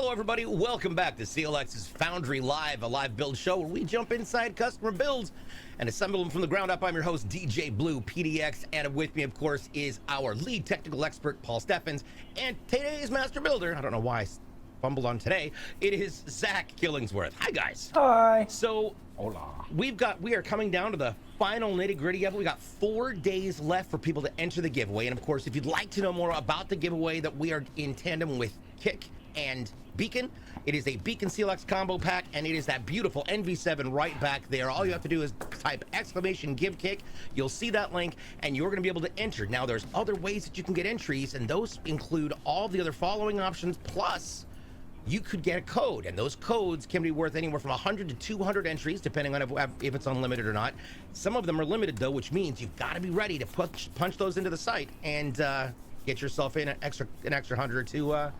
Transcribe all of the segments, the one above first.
Hello, everybody. Welcome back to CLX's Foundry Live, a live build show where we jump inside customer builds and assemble them from the ground up. I'm your host, DJ BluePDX, and with me, of course, is our lead technical expert, Paul Steffens, and today's master builder. I don't know why I fumbled on today. It is Zack Killingsworth. Hi, guys. Hi. So, hola. We are coming down to the final nitty-gritty of it. We got 4 days left for people to enter the giveaway, and of course, if you'd like to know more about the giveaway that we are in tandem with Kick and Beacon, it is a Beacon CLX combo pack, and it is that beautiful NV7 right back there. All you have to do is type !GiveKick. You'll see that link, and you're going to be able to enter. Now, there's other ways that you can get entries, and those include all the other following options, plus you could get a code, and those codes can be worth anywhere from 100 to 200 entries, depending on if it's unlimited or not. Some of them are limited, though, which means you've got to be ready to punch those into the site and get yourself in an extra 100 or 2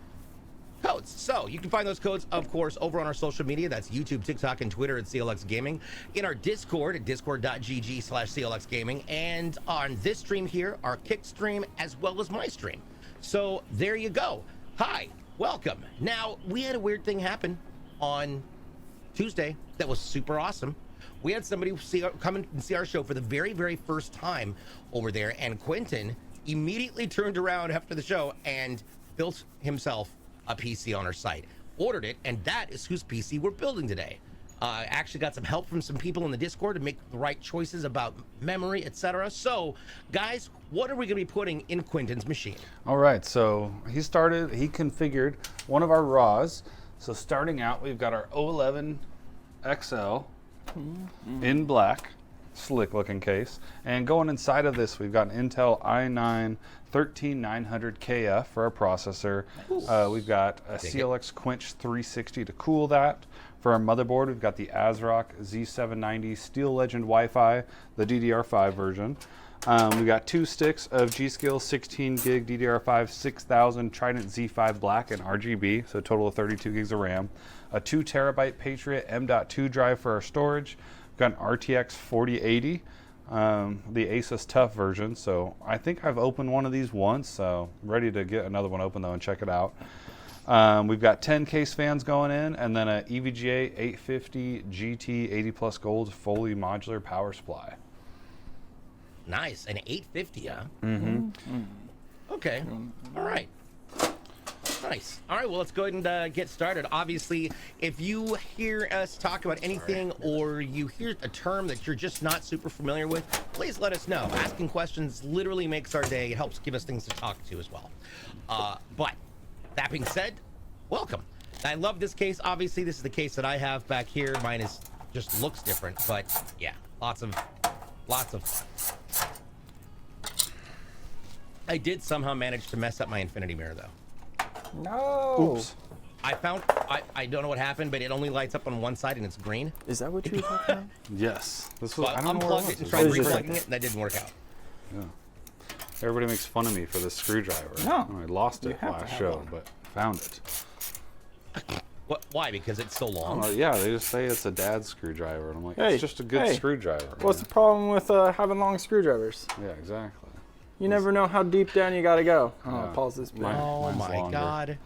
codes. So you can find those codes, of course, over on our social media. That's YouTube, TikTok, and Twitter at CLX Gaming. In our Discord at discord.gg/CLX Gaming, and on this stream here, our Kick stream, as well as my stream. So there you go. Hi, welcome. Now, we had a weird thing happen on Tuesday that was super awesome. We had somebody come and see our show for the very, very first time over there, and Quentin immediately turned around after the show and built himself a PC on our site, ordered it, and that is whose PC we're building today. Actually got some help from some people in the Discord to make the right choices about memory, etc. So, guys, what are we going to be putting in Quentin's machine? All right, so he configured one of our RAWs. So starting out, we've got our 011 XL in black, slick looking case. And going inside of this, we've got an Intel i9 13900KF for our processor. We've got a CLX Quench 360 to cool that. For our motherboard, we've got the ASRock Z790 Steel Legend Wi-Fi, the DDR5 version. We've got 2 sticks of GSkill 16 gig DDR5 6000 Trident Z5 Black and RGB, so a total of 32 gigs of RAM. A 2 terabyte Patriot M.2 drive for our storage. We've got an RTX 4080. The Asus Tough version, so I think I've opened one of these once, so I'm ready to get another one open though and check it out. We've got 10 case fans going in, and then a EVGA 850 GT 80 plus gold fully modular power supply. Nice, an 850, huh? Mm-hmm. Okay, all right. Nice. All right, well, let's go ahead and get started. Obviously, if you hear us talk about anything or you hear a term that you're just not super familiar with, please let us know. Asking questions literally makes our day. It helps give us things to talk to as well. But that being said, welcome. I love this case. Obviously, this is the case that I have back here. Mine is just looks different, but yeah, lots of. I did somehow manage to mess up my infinity mirror, though. No. Oops. I don't know what happened, but it only lights up on one side and it's green. Is that what you were talking about? Yes. This So was, I I don't know unplugged what it and it tried was. replugging it, and that didn't work out. Yeah. Everybody makes fun of me for this screwdriver. No. I lost You it have to last have show, one. but found it. What? Why? Because it's so long. Yeah, they just say it's a dad's screwdriver, and I'm like, Hey, it's just a good hey, screwdriver. What's the man. problem with having long screwdrivers? Yeah, exactly. You never know how deep down you gotta go. Yeah. Pause this bit. Oh Mine's my longer. God.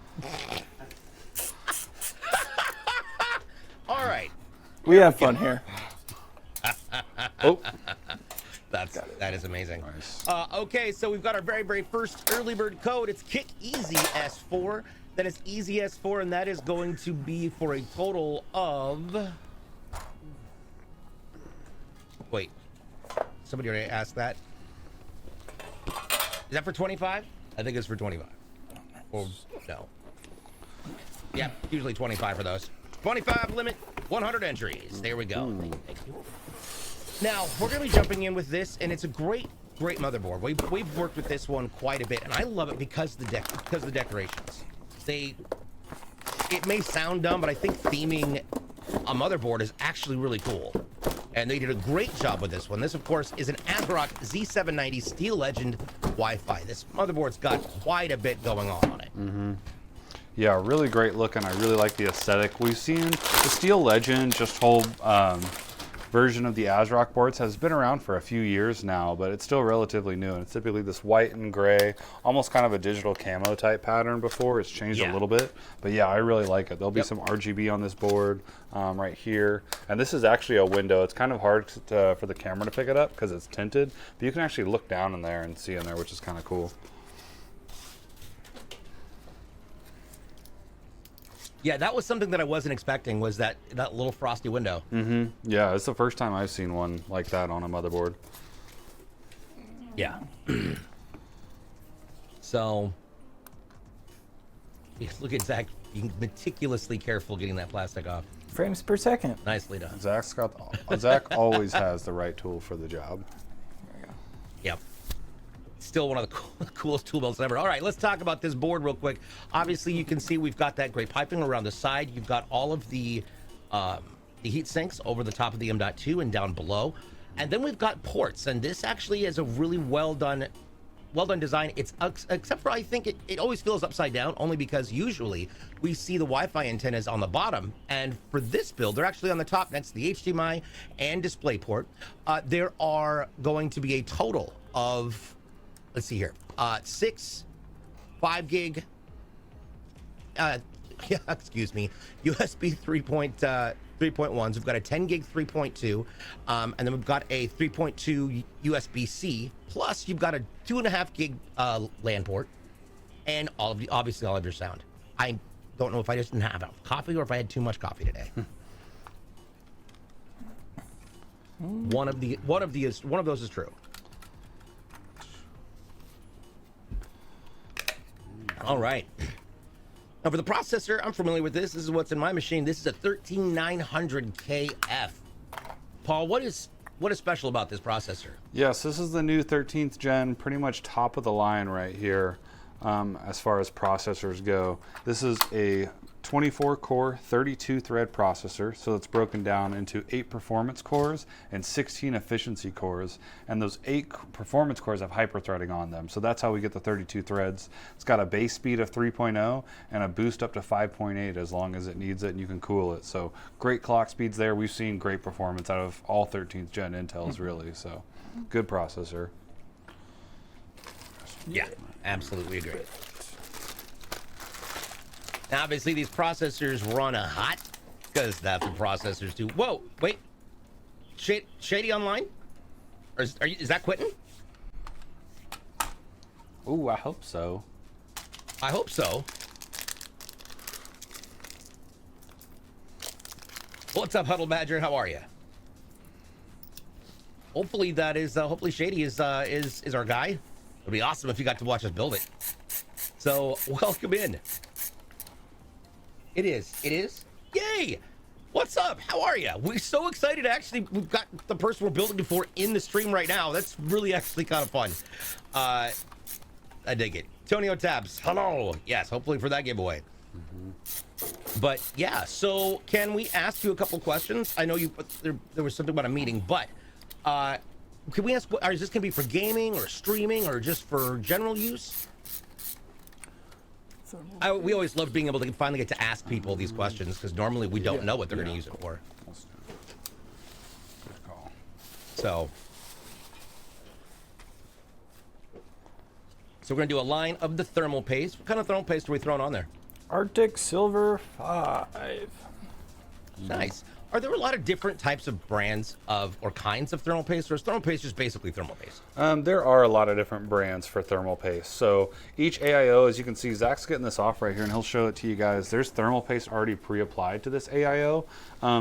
All right. We have fun here. Oh, That is amazing. nice. Okay, so we've got our very, very first early bird code. It's Kick Easy S4. That is Easy S4, and that is going to be for a total of... Wait. Somebody already asked that. Is that for 25? I think it's for 25. Or no. Yeah, usually 25 for those. 25 limit, 100 entries. There we go. Thank you. Now, we're going to be jumping in with this, and it's a great motherboard. We've worked with this one quite a bit, and I love it because of the decorations. It may sound dumb, but I think theming a motherboard is actually really cool. And they did a great job with this one. This, of course, is an ASRock Z790 Steel Legend Wi-Fi. This motherboard's got quite a bit going on it. Mm-hmm. Yeah, really great looking. I really like the aesthetic. We've seen the Steel Legend just hold version of the ASRock boards has been around for a few years now, but it's still relatively new. And it's typically this white and gray, almost kind of a digital camo type pattern before. It's changed a little bit, but yeah, I really like it. There'll be some RGB on this board right here. And this is actually a window. It's kind of hard for the camera to pick it up because it's tinted, but you can actually look down in there and see in there, which is kind of cool. Yeah, that was something that I wasn't expecting, was that little frosty window. Mm-hmm. Yeah, it's the first time I've seen one like that on a motherboard. Yeah. So, look at Zach being meticulously careful getting that plastic off. Frames per second. Nicely done. Zach always has the right tool for the job. There we go. Yep. Still one of the coolest tool belts ever. All right, let's talk about this board real quick. Obviously, you can see we've got that great piping around the side. You've got all of the heat sinks over the top of the M.2 and down below. And then we've got ports, and this actually is a really well done design. It's except for I think it always feels upside down, only because usually we see the Wi-Fi antennas on the bottom, and for this build they're actually on the top next to the HDMI and DisplayPort. There are going to be a total of, let's see here, 6 5 gig excuse me, USB 3.1s. We've got a 10 gig 3.2, and then we've got a 3.2 USB-C, plus you've got a 2.5 gig LAN port, and obviously all of your sound. I don't know if I just didn't have enough coffee or if I had too much coffee today. One of those is true. All right. Now for the processor, I'm familiar with this. This is what's in my machine. This is a 13900KF. Paul, what is special about this processor? Yes, this is the new 13th gen, pretty much top of the line right here as far as processors go. This is a 24 core 32 thread processor, so it's broken down into 8 performance cores and 16 efficiency cores, and those 8 performance cores have hyperthreading on them, so that's how we get the 32 threads. It's got a base speed of 3.0 and a boost up to 5.8 as long as it needs it, and you can cool it. So great clock speeds there. We've seen great performance out of all 13th gen Intels really, so good processor. Yeah, absolutely agree. Now, obviously, these processors run hot, because that's what processors do. Whoa, wait. Shady online? Or is that Quentin? Ooh, I hope so. I hope so. What's up, Huddle Badger? How are you? Hopefully that is, hopefully Shady is our guy. It'd be awesome if you got to watch us build it. So, welcome in. It is. Yay! What's up? How are you? We're so excited. Actually, we've got the person we're building before in the stream right now. That's really actually kind of fun. I dig it. Tonio Tabs, hello. Yes, hopefully for that giveaway. But yeah, so can we ask you a couple questions? I know there was something about a meeting, but can we ask, is this gonna be for gaming or streaming or just for general use? We always love being able to finally get to ask people these questions, because normally we don't know what they're going to use it for. Good call. So we're going to do a line of the thermal paste. What kind of thermal paste are we throwing on there? Arctic Silver 5. Nice. Are there a lot of different types of brands or kinds of thermal paste, or is thermal paste just basically thermal paste? There are a lot of different brands for thermal paste. So each AIO, as you can see, Zach's getting this off right here, and he'll show it to you guys. There's thermal paste already pre-applied to this AIO.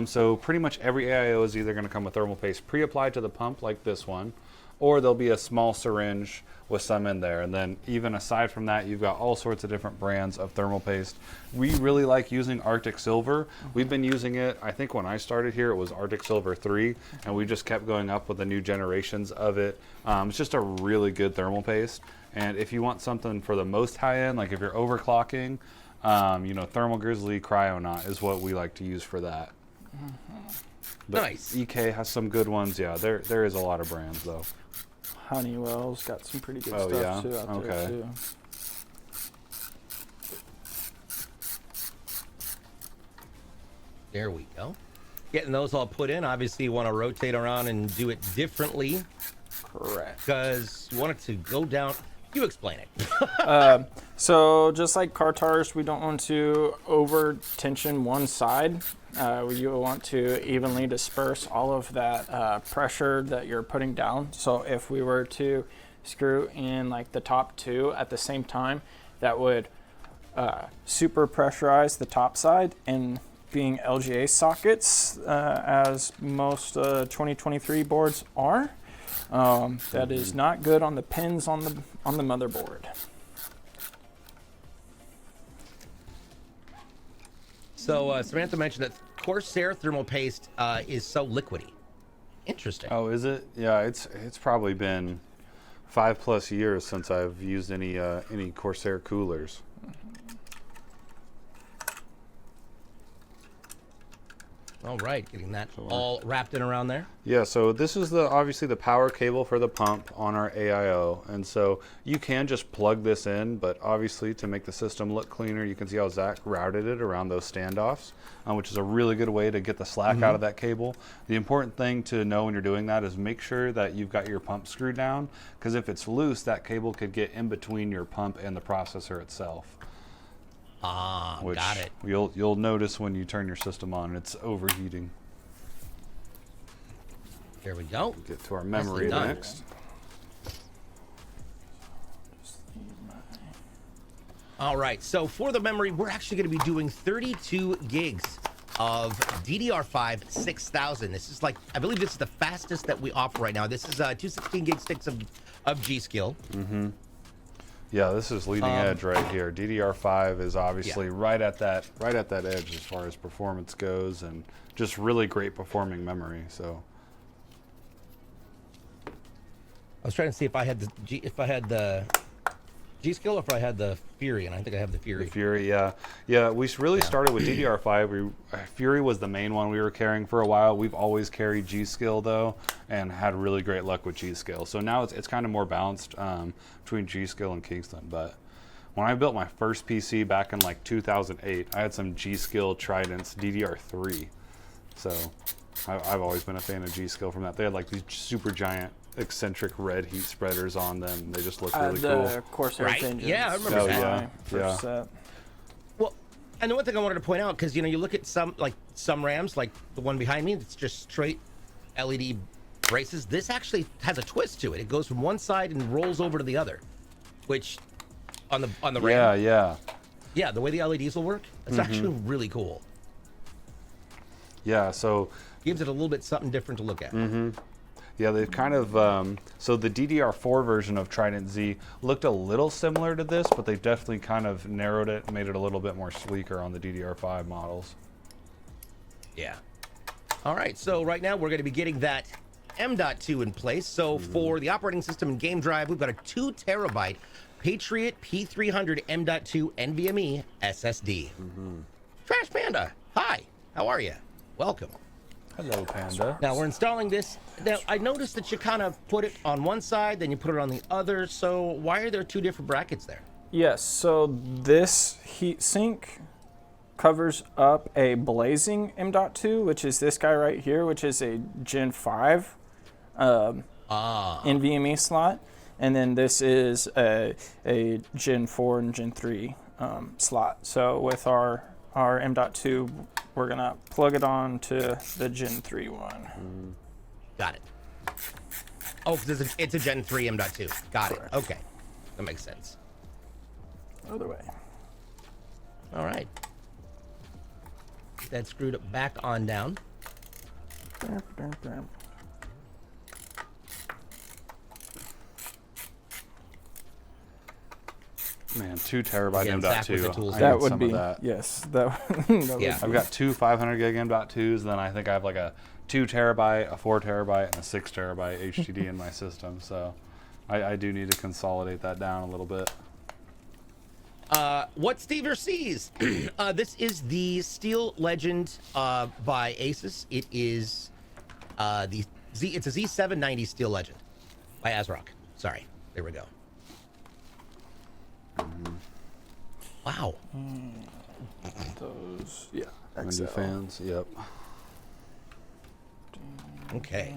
So pretty much every AIO is either going to come with thermal paste pre-applied to the pump, like this one, or there'll be a small syringe with some in there. And then even aside from that, you've got all sorts of different brands of thermal paste. We really like using Arctic Silver. We've been using it, I think when I started here, it was Arctic Silver 3, and we just kept going up with the new generations of it. It's just a really good thermal paste. And if you want something for the most high-end, like if you're overclocking, you know, Thermal Grizzly Cryonaut is what we like to use for that. But nice. EK has some good ones. Yeah, there is a lot of brands though. Honeywell's got some pretty good stuff too out there too. There we go. getting those all put in. Obviously, you want to rotate around and do it differently. Correct. Because you want it to go down. You explain it. So just like car tires, we don't want to over tension one side. You want to evenly disperse all of that pressure that you're putting down. So if we were to screw in like the top two at the same time, that would super pressurize the top side, and being LGA sockets, as most 2023 boards are, that is not good on the pins on the motherboard. So Samantha mentioned that Corsair thermal paste is so liquidy. Interesting. Oh, is it? Yeah, it's probably been 5+ years since I've used any Corsair coolers. All right, getting that all wrapped in around there. Yeah, so this is obviously the power cable for the pump on our AIO, and so you can just plug this in, but obviously to make the system look cleaner, you can see how Zack routed it around those standoffs, which is a really good way to get the slack out of that cable. The important thing to know when you're doing that is make sure that you've got your pump screwed down, because if it's loose, that cable could get in between your pump and the processor itself. Which got it. You'll notice when you turn your system on, it's overheating. Here we go. Get to our memory next. All right, so for the memory, we're actually going to be doing 32 gigs of DDR5 6000. This is like, I believe this is the fastest that we offer right now. This is 216 gig sticks of GSkill. Yeah, this is leading edge right here. DDR5 is obviously right at that edge as far as performance goes, and just really great performing memory. So I was trying to see if I had the GSkill or if I had the Fury, and I think I have the Fury. The Fury, yeah. We really started with DDR5. Fury was the main one we were carrying for a while. We've always carried GSkill though, and had really great luck with GSkill. So now it's kind of more balanced between GSkill and Kingston. But when I built my first PC back in like 2008, I had some GSkill Tridents DDR3. So I've always been a fan of GSkill from that. They had like these super giant eccentric red heat spreaders on them. They just look really cool. Corsair engines. Yeah, I remember that. First set. Well, and the one thing I wanted to point out, because you look at some RAMs, like the one behind me, it's just straight LED braces. This actually has a twist to it. It goes from one side and rolls over to the other, which on the RAM. Yeah, the way the LEDs will work, it's actually really cool. Yeah, so gives it a little bit something different to look at. Yeah, they've kind of, so the DDR4 version of Trident Z looked a little similar to this, but they've definitely kind of narrowed it and made it a little bit more sleeker on the DDR5 models. Yeah. All right, so right now we're going to be getting that M.2 in place. So for the operating system and game drive, we've got a 2 terabyte Patriot P300 M.2 NVMe SSD. Trash Panda, hi, how are you? Welcome. Hello, Panda. Now we're installing this. Now I noticed that you kind of put it on one side, then you put it on the other. So why are there 2 different brackets there? Yes, so this heatsink covers up a blazing M.2, which is this guy right here, which is a Gen 5 NVMe slot. And then this is a Gen 4 and Gen 3 slot. So with our M.2, we're gonna plug it on to the Gen 3 one. Got it. Oh, because it's a Gen 3 M.2. Got it. Okay, that makes sense. Other way. All right. Get that screwed up back on down. Man, 2 terabyte M.2. That would be yes. Yeah. I've got 2 500 gig M.2s, and then I think I have like a 2 terabyte, a 4 terabyte, and a 6 terabyte HDD in my system. So I do need to consolidate that down a little bit. What Stever sees. This is the Steel Legend by Asus. It is it's a Z790 Steel Legend by ASRock. Sorry, there we go. Wow. Those, yeah. Window fans, yep. Okay.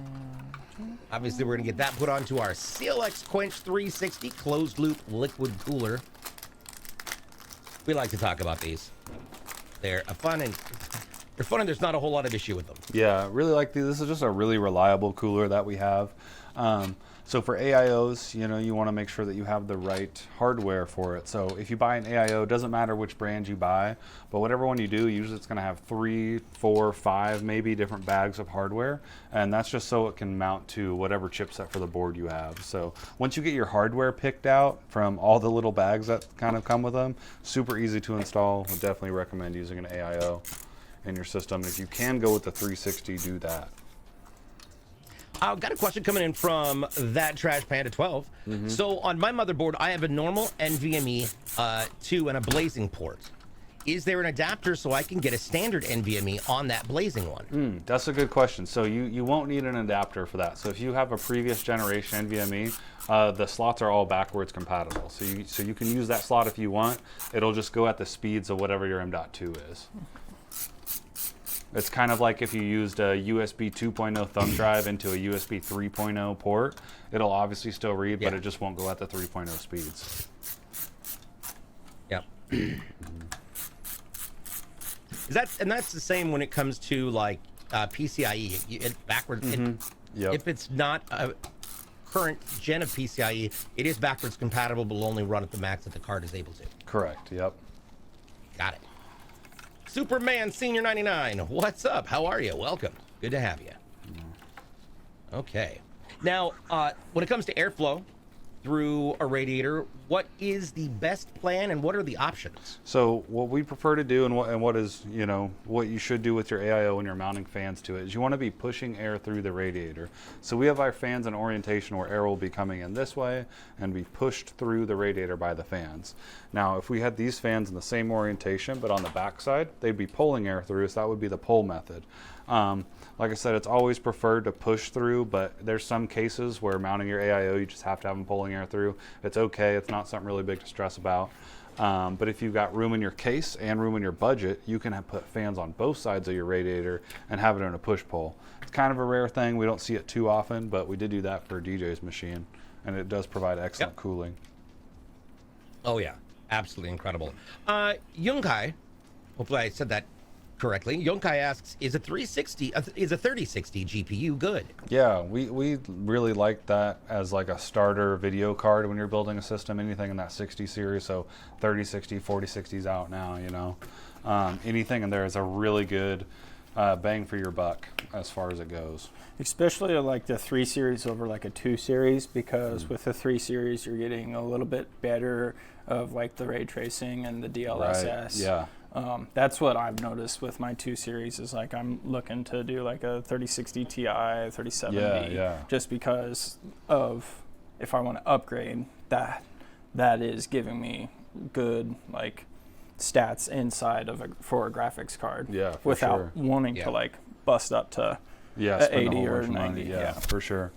Obviously, we're going to get that put onto our CLX Quench 360 closed loop liquid cooler. We like to talk about these. They're fun and there's not a whole lot of issue with them. Yeah, really like these. This is just a really reliable cooler that we have. So for AIOs, you know, you want to make sure that you have the right hardware for it. So if you buy an AIO, it doesn't matter which brand you buy, but whatever one you do, usually it's going to have 3, 4, 5, maybe different bags of hardware. And that's just so it can mount to whatever chipset for the board you have. So once you get your hardware picked out from all the little bags that kind of come with them, super easy to install. Would definitely recommend using an AIO in your system. If you can go with the 360, do that. I've got a question coming in from that Trash Panda 12. So on my motherboard, I have a normal NVMe 2 and a blazing port. Is there an adapter so I can get a standard NVMe on that blazing one? That's a good question. So you won't need an adapter for that. So if you have a previous generation NVMe, the slots are all backwards compatible. So you can use that slot if you want. It'll just go at the speeds of whatever your M.2 is. It's kind of like if you used a USB 2.0 thumb drive into a USB 3.0 port. It'll obviously still read, but it just won't go at the 3.0 speeds. Yep. And that's the same when it comes to like PCIe. Backwards. If it's not a current gen of PCIe, it is backwards compatible, but will only run at the max that the card is able to. Correct. Yep. Got it. Superman Senior 99, what's up? How are you? Welcome. Good to have you. Okay. Now, when it comes to airflow through a radiator, what is the best plan and what are the options? So what we prefer to do and what is, you know, what you should do with your AIO when you're mounting fans to it is you want to be pushing air through the radiator. So we have our fans in orientation where air will be coming in this way and be pushed through the radiator by the fans. Now, if we had these fans in the same orientation but on the back side, they'd be pulling air through, so that would be the pull method. Like I said, it's always preferred to push through, but there's some cases where mounting your AIO, you just have to have them pulling air through. It's okay. It's not something really big to stress about. But if you've got room in your case and room in your budget, you can put fans on both sides of your radiator and have it in a push-pull. It's kind of a rare thing. We don't see it too often, but we did do that for DJ's machine, and it does provide excellent cooling. Oh, yeah. Absolutely incredible. Yunkai, hopefully I said that correctly. Yonkai asks, is a 3060 GPU good? Yeah, we really like that as like a starter video card when you're building a system, anything in that 60 series. So 3060, 4060 is out now, you know. Anything in there is a really good bang for your buck as far as it goes. Especially like the 3 series over like a 2 series, because with the 3 series you're getting a little bit better of like the ray tracing and the DLSS. Right. Yeah. That's what I've noticed with my 2 series is like I'm looking to do like a 3060 Ti, 3070, just because of if I want to upgrade, that is giving me good like stats inside of for a graphics card. Yeah, without wanting to like bust up to 80 or 90. Yeah, for sure.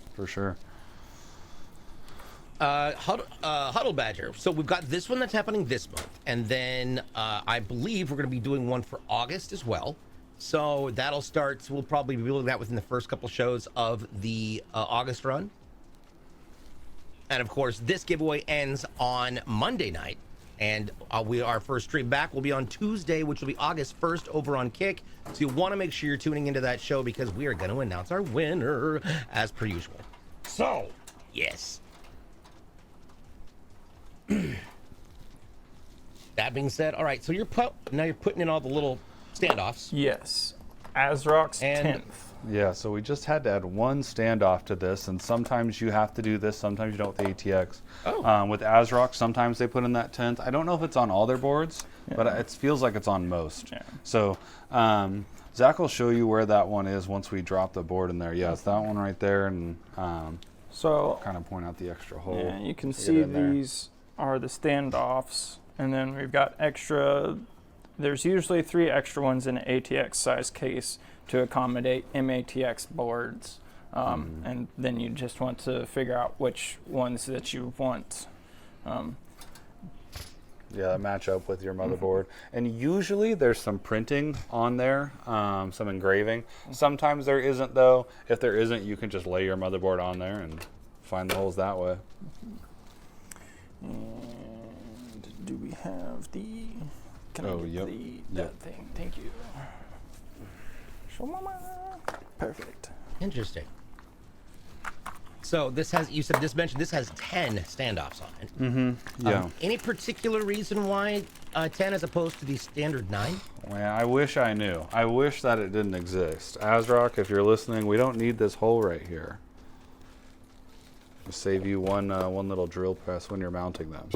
Huddle Badger. So we've got this one that's happening this month, and then I believe we're going to be doing one for August as well. So that'll start. We'll probably be doing that within the first couple shows of the August run. And of course, this giveaway ends on Monday night, and our first stream back will be on Tuesday, which will be August 1st over on Kick. So you want to make sure you're tuning into that show because we are going to announce our winner as per usual. So yes. That being said, all right, so now you're putting in all the little standoffs. Yes. ASRock's 10th. Yeah, so we just had to add one standoff to this, and sometimes you have to do this, sometimes you don't with the ATX. With ASRock, sometimes they put in that 10th. I don't know if it's on all their boards, but it feels like it's on most. Yeah. So Zack will show you where that one is once we drop the board in there. Yeah, it's that one right there, and so kind of point out the extra hole. Yeah, you can see these are the standoffs, and then we've got extra. There's usually 3 extra ones in an ATX size case to accommodate MATX boards, and then you just want to figure out which ones that you want. Yeah, match up with your motherboard. And usually there's some printing on there, some engraving. Sometimes there isn't though. If there isn't, you can just lay your motherboard on there and find the holes that way. And do we have the? Can I get that thing? Thank you. Show mama. Perfect. Interesting. So this has, you said this mentioned this has 10 standoffs on it. Mm-hmm. Yeah. Any particular reason why 10 as opposed to the standard 9? Well, I wish I knew. I wish that it didn't exist. ASRock, if you're listening, we don't need this hole right here. It'll save you one little drill press when you're mounting them.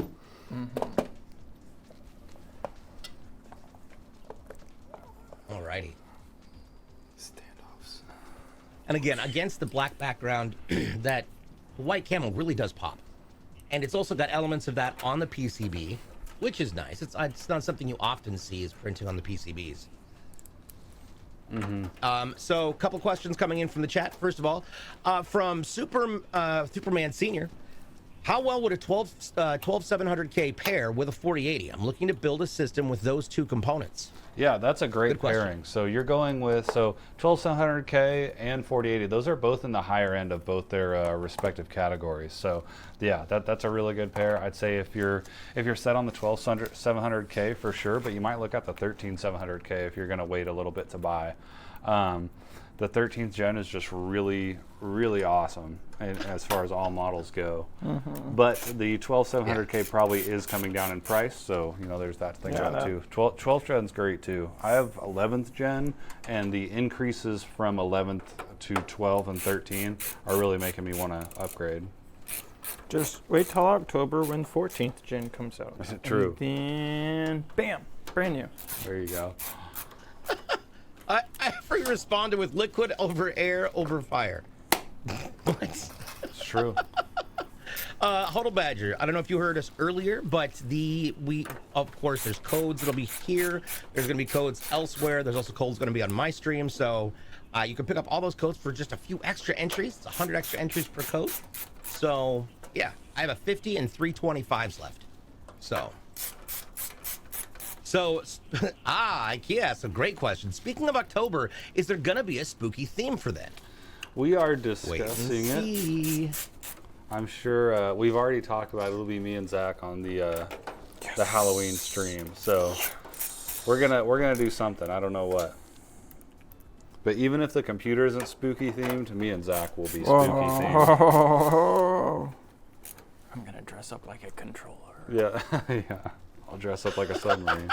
Mm-hmm. Alrighty. Standoffs. And again, against the black background, that white camo really does pop. And it's also got elements of that on the PCB, which is nice. It's not something you often see is printing on the PCBs. Mm-hmm. So a couple questions coming in from the chat. First of all, from Superman Senior, how well would a 12700K pair with a 4080? I'm looking to build a system with those two components. Yeah, that's a great Good question. pairing. So you're going with 12700K and 4080. Those are both in the higher end of both their respective categories. So yeah, that's a really good pair. I'd say if you're set on the 12700K for sure, but you might look at the 13700K if you're going to wait a little bit to buy. The 13th gen is just really, really awesome as far as all models go. Mm-hmm. But the 12700K probably is coming down in price, so there's that to think about too. 12th gen's great too. I have 11th gen, and the increases from 11th to 12 and 13 are really making me want to upgrade. Just wait till October when 14th gen comes out. Is it true? And then, bam, brand new. There you go. I responded with liquid over air over fire. What? It's true. Huddle Badger, I don't know if you heard us earlier, but of course, there's codes that'll be here. There's going to be codes elsewhere. There's also codes going to be on my stream. So you can pick up all those codes for just a few extra entries. It's 100 extra entries per code. So yeah, I have a 50 and 325s left. So yeah, it's a great question. Speaking of October, is there going to be a spooky theme for that? We are Wait and discussing it. see. I'm sure we've already talked about it. It'll be me and Zach on the Halloween stream. So we're gonna do something. I don't know what. But even if the computer isn't spooky themed, me and Zach will be spooky themed. Oh, I'm gonna dress up like a controller. Yeah, yeah. I'll dress up like a submarine.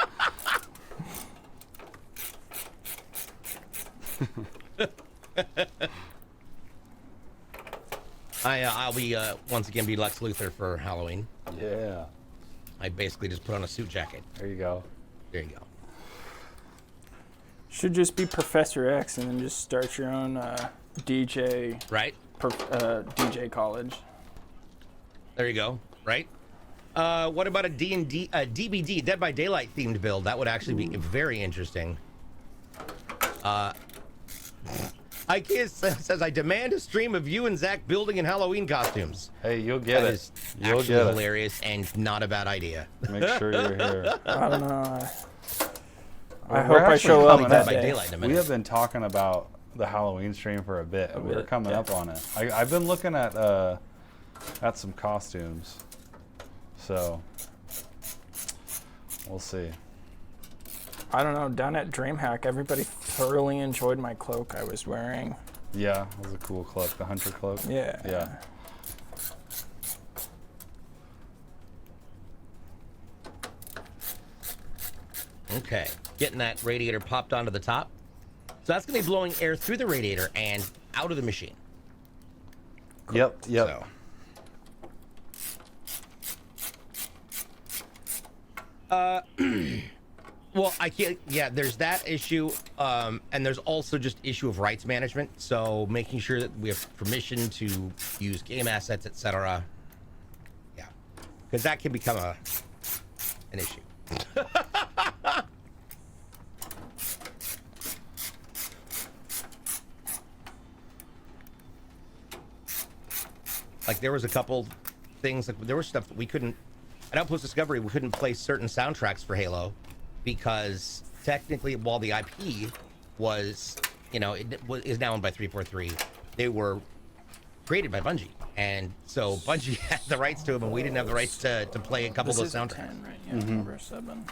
I'll be once again be Lex Luthor for Halloween. Yeah. I basically just put on a suit jacket. There you go. There you go. Should just be Professor X and then just start your own DJ. Right? DJ college. There you go. Right? What about a D&D, DBD, Dead by Daylight themed build? That would actually be very interesting. IKEA says, I demand a stream of you and Zach building in Halloween costumes. Hey, you'll get That it. is You'll actually get hilarious and not a bad idea. it. Make sure you're here. I don't know. I We're hope I actually show up coming that up. By day. Daylight in a minute. We have been talking about the Halloween stream for a bit. and We're coming up on it. I've been looking at some costumes. So we'll see. I don't know. Down at DreamHack, everybody thoroughly enjoyed my cloak I was wearing. Yeah, it was a cool cloak, the hunter cloak. Yeah. Yeah. Okay, getting that radiator popped onto the top. So that's going to be blowing air through the radiator and out of the machine. Yep. So. Well, I can't. Yeah, there's that issue, and there's also just issue of rights management. So making sure that we have permission to use game assets, etc. Yeah, because that can become an issue. Like there was a couple things, like there was stuff that we couldn't at Outpost Discovery, we couldn't play certain soundtracks for Halo because technically, while the IP was, you know, is now owned by 343, they were created by Bungie, and so Bungie had the rights to them, and we didn't have the rights to play a couple of those soundtracks. 10, right? Yeah, number 7.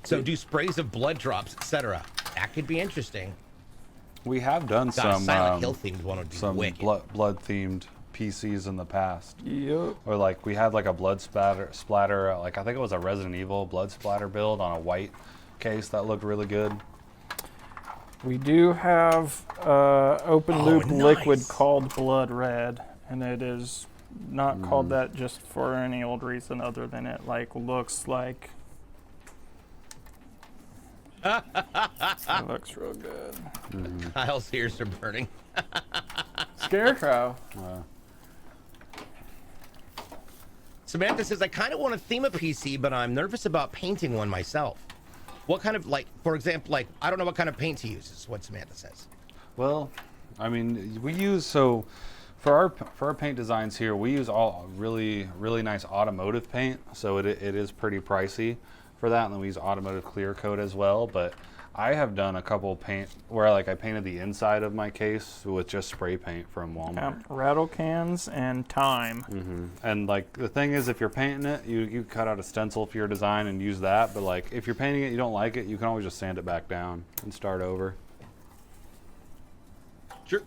So do sprays of blood drops, etc. That could be interesting. We have done God, a Silent Hill themed one would be some wicked. blood themed PCs in the past. Yep. Or like we had like a blood splatter, like I think it was a Resident Evil blood splatter build on a white case that looked really good. We do have open loop liquid nice. called Blood Red, and it is not called that just for any old reason other than it like looks like. It looks real good. Kyle's ears are burning. Scarecrow. Samantha says, I kind of want to theme a PC, but I'm nervous about painting one myself. What kind of, like, for example, like, I don't know what kind of paint to use, is what Samantha says. Well, I mean, we use, so for our paint designs here, we use all really nice automotive paint, so it is pretty pricey for that, and then we use automotive clear coat as well. But I have done a couple paint where like I painted the inside of my case with just spray paint from Walmart. Rattle cans and time. And like the thing is, if you're painting it, you cut out a stencil for your design and use that. But like if you're painting it, you don't like it, you can always just sand it back down and start over. Sure.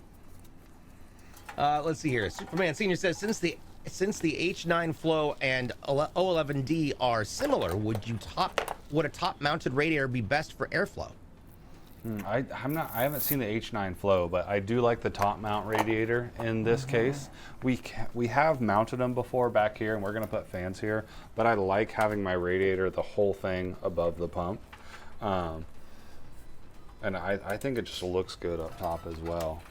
Let's see here. Superman Senior says, since the H9 Flow and O11D are similar, would a top-mounted radiator be best for airflow? I haven't seen the H9 Flow, but I do like the top mount radiator in this case. We have mounted them before back here, and we're going to put fans here, but I like having my radiator, the whole thing above the pump. And I think it just looks good up top as well.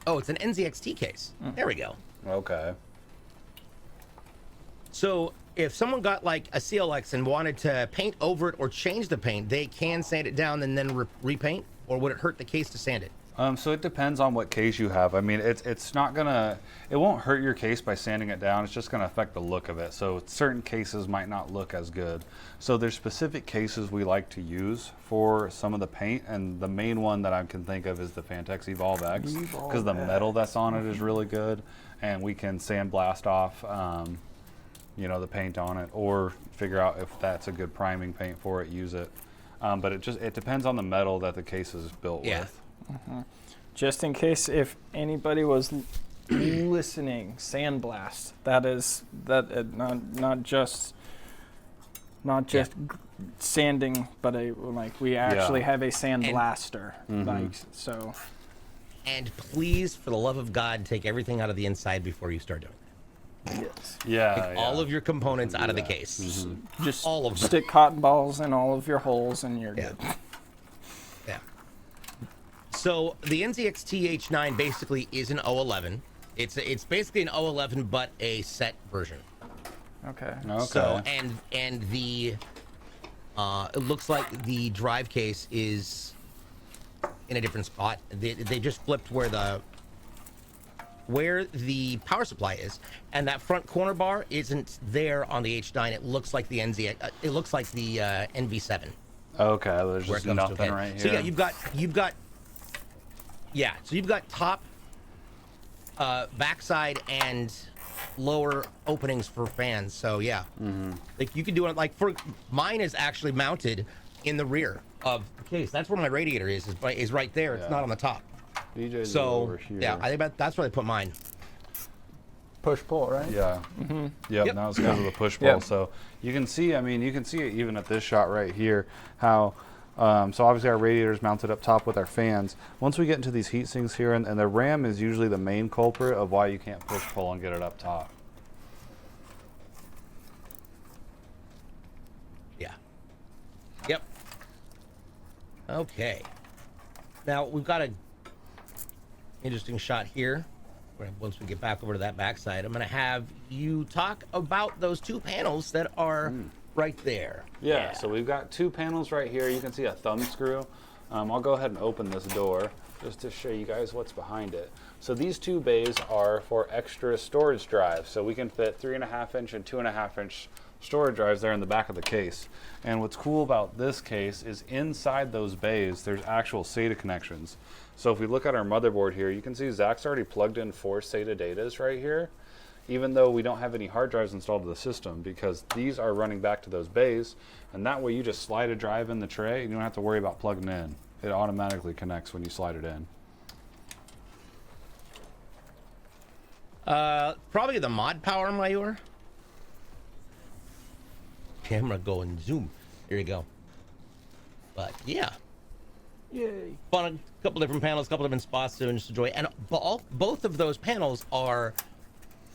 Oh, it's an NZXT case. There we go. Okay. So if someone got like a CLX and wanted to paint over it or change the paint, they can sand it down and then repaint, or would it hurt the case to sand it? So it depends on what case you have. I mean, it won't hurt your case by sanding it down. It's just gonna affect the look of it. So certain cases might not look as good. So there's specific cases we like to use for some of the paint, and the main one that I can think of is the Fantex Evolve X, because the metal that's on it is really good, and we can sandblast off, the paint on it, or figure out if that's a good priming paint for it, use it. But it depends on the metal that the case is built with. Just in case if anybody was listening, sandblast. Not just sanding, but we actually have a sandblaster. So. And please, for the love of God, take everything out of the inside before you start doing it. Yes. Yeah. All of your components out of the case. Just all of them. Stick cotton balls in all of your holes, and you're good. Yeah. So the NZXT H9 basically is an O11. It's basically an O11 but a set version. Okay. So and the it looks like the drive case is in a different spot. They just flipped where the power supply is, and that front corner bar isn't there on the H9. It looks like the it looks like the NV7. Okay, there's just nothing right here. So yeah, you've got top, backside, and lower openings for fans. So yeah, like you can do it. Like mine is actually mounted in the rear of the case. That's where my radiator is right there. It's not on the top. DJ's over here. Yeah, I think that's where they put mine. Push-pull, right? Yeah. Yep, that was because of the push-pull. Yep. So you can see, you can see it even at this shot right here, how, so obviously our radiator's mounted up top with our fans. Once we get into these heat sinks here, and the RAM is usually the main culprit of why you can't push-pull and get it up top. Yeah. Yep. Okay. Now we've got a interesting shot here. Once we get back over to that backside, I'm going to have you talk about those two panels that are right there. Yeah, so we've got two panels right here. You can see a thumb screw. I'll go ahead and open this door. just to show you guys what's behind it. So these two bays are for extra storage drives. So we can fit 3.5-inch and 2.5-inch storage drives there in the back of the case. And what's cool about this case is inside those bays, there's actual SATA connections. So if we look at our motherboard here, you can see Zach's already plugged in 4 SATA datas right here, even though we don't have any hard drives installed to the system, because these are running back to those bays. And that way you just slide a drive in the tray and you don't have to worry about plugging in. It automatically connects when you slide it in. Probably the mod power, Mayur. Camera go and zoom. There you go. But yeah. Yay. Fun, a couple different panels, a couple different spots to enjoy. And both of those panels are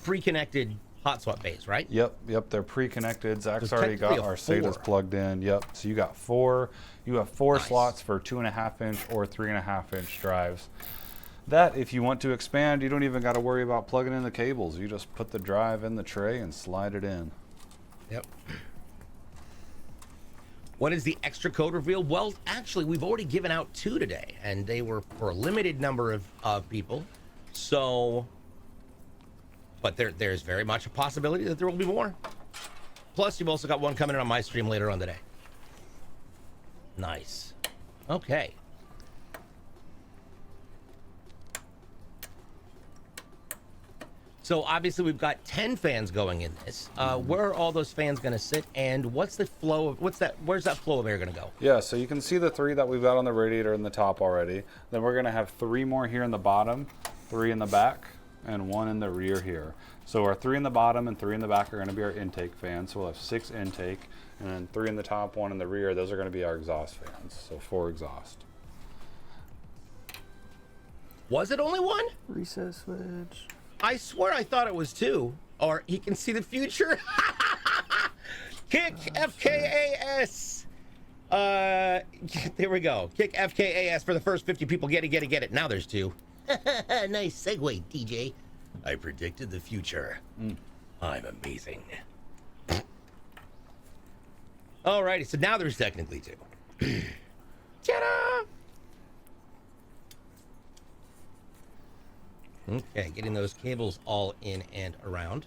pre-connected hot swap bays, right? Yep, they're pre-connected. Zach's So already got technically our a SATAs 4. plugged in. Yep, so you got 4. You have 4 Nice. slots for 2.5-inch or 3.5-inch drives. That, if you want to expand, you don't even got to worry about plugging in the cables. You just put the drive in the tray and slide it in. Yep. What is the extra code reveal? Well, actually, we've already given out 2 today, and they were for a limited number of people. So, but there's very much a possibility that there will be more. Plus, you've also got one coming in on my stream later on today. Nice. Okay. So obviously we've got 10 fans going in this. Where are all those fans going to sit, and what's the flow of where's that flow of air going to go? Yeah, so you can see the 3 that we've got on the radiator in the top already. Then we're going to have 3 more here in the bottom, 3 in the back, and 1 in the rear here. So our 3 in the bottom and 3 in the back are going to be our intake fans. So we'll have 6 intake, and then 3 in the top, 1 in the rear. Those are going to be our exhaust fans. So 4 exhaust. Was it only 1? Reset switch. I swear I thought it was 2. Or he can see the future. Kick FKAS. There we go. Kick FKAS for the first 50 people. Get it. Now there's 2. Nice segue, DJ. I predicted the future. I'm amazing. Alrighty, so now there's technically 2. Ta-da! Okay, getting those cables all in and around.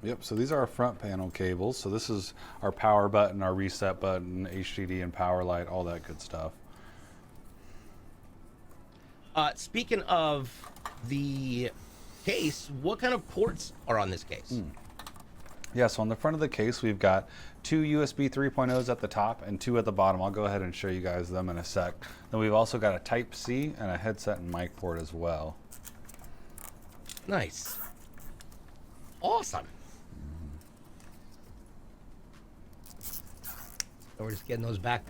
Yep, so these are our front panel cables. So this is our power button, our reset button, HDD and power light, all that good stuff. Speaking of the case, what kind of ports are on this case? Yeah, so on the front of the case, we've got 2 USB 3.0s at the top and 2 at the bottom. I'll go ahead and show you guys them in a sec. Then we've also got a Type-C and a headset and mic port as well. Nice. Awesome. So we're just getting those back.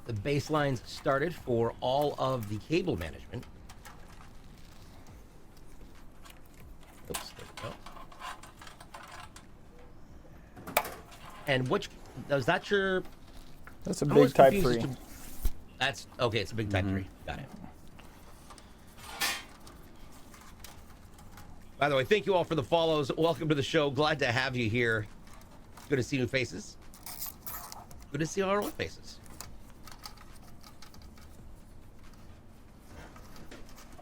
The baselines started for all of the cable management. Oops, there we go. And which, is that your... That's a I'm big always Type confused 3. as to- That's, okay, it's a big Type 3. Got it. By the way, thank you all for the follows. Welcome to the show. Glad to have you here. Good to see new faces. Good to see our old faces.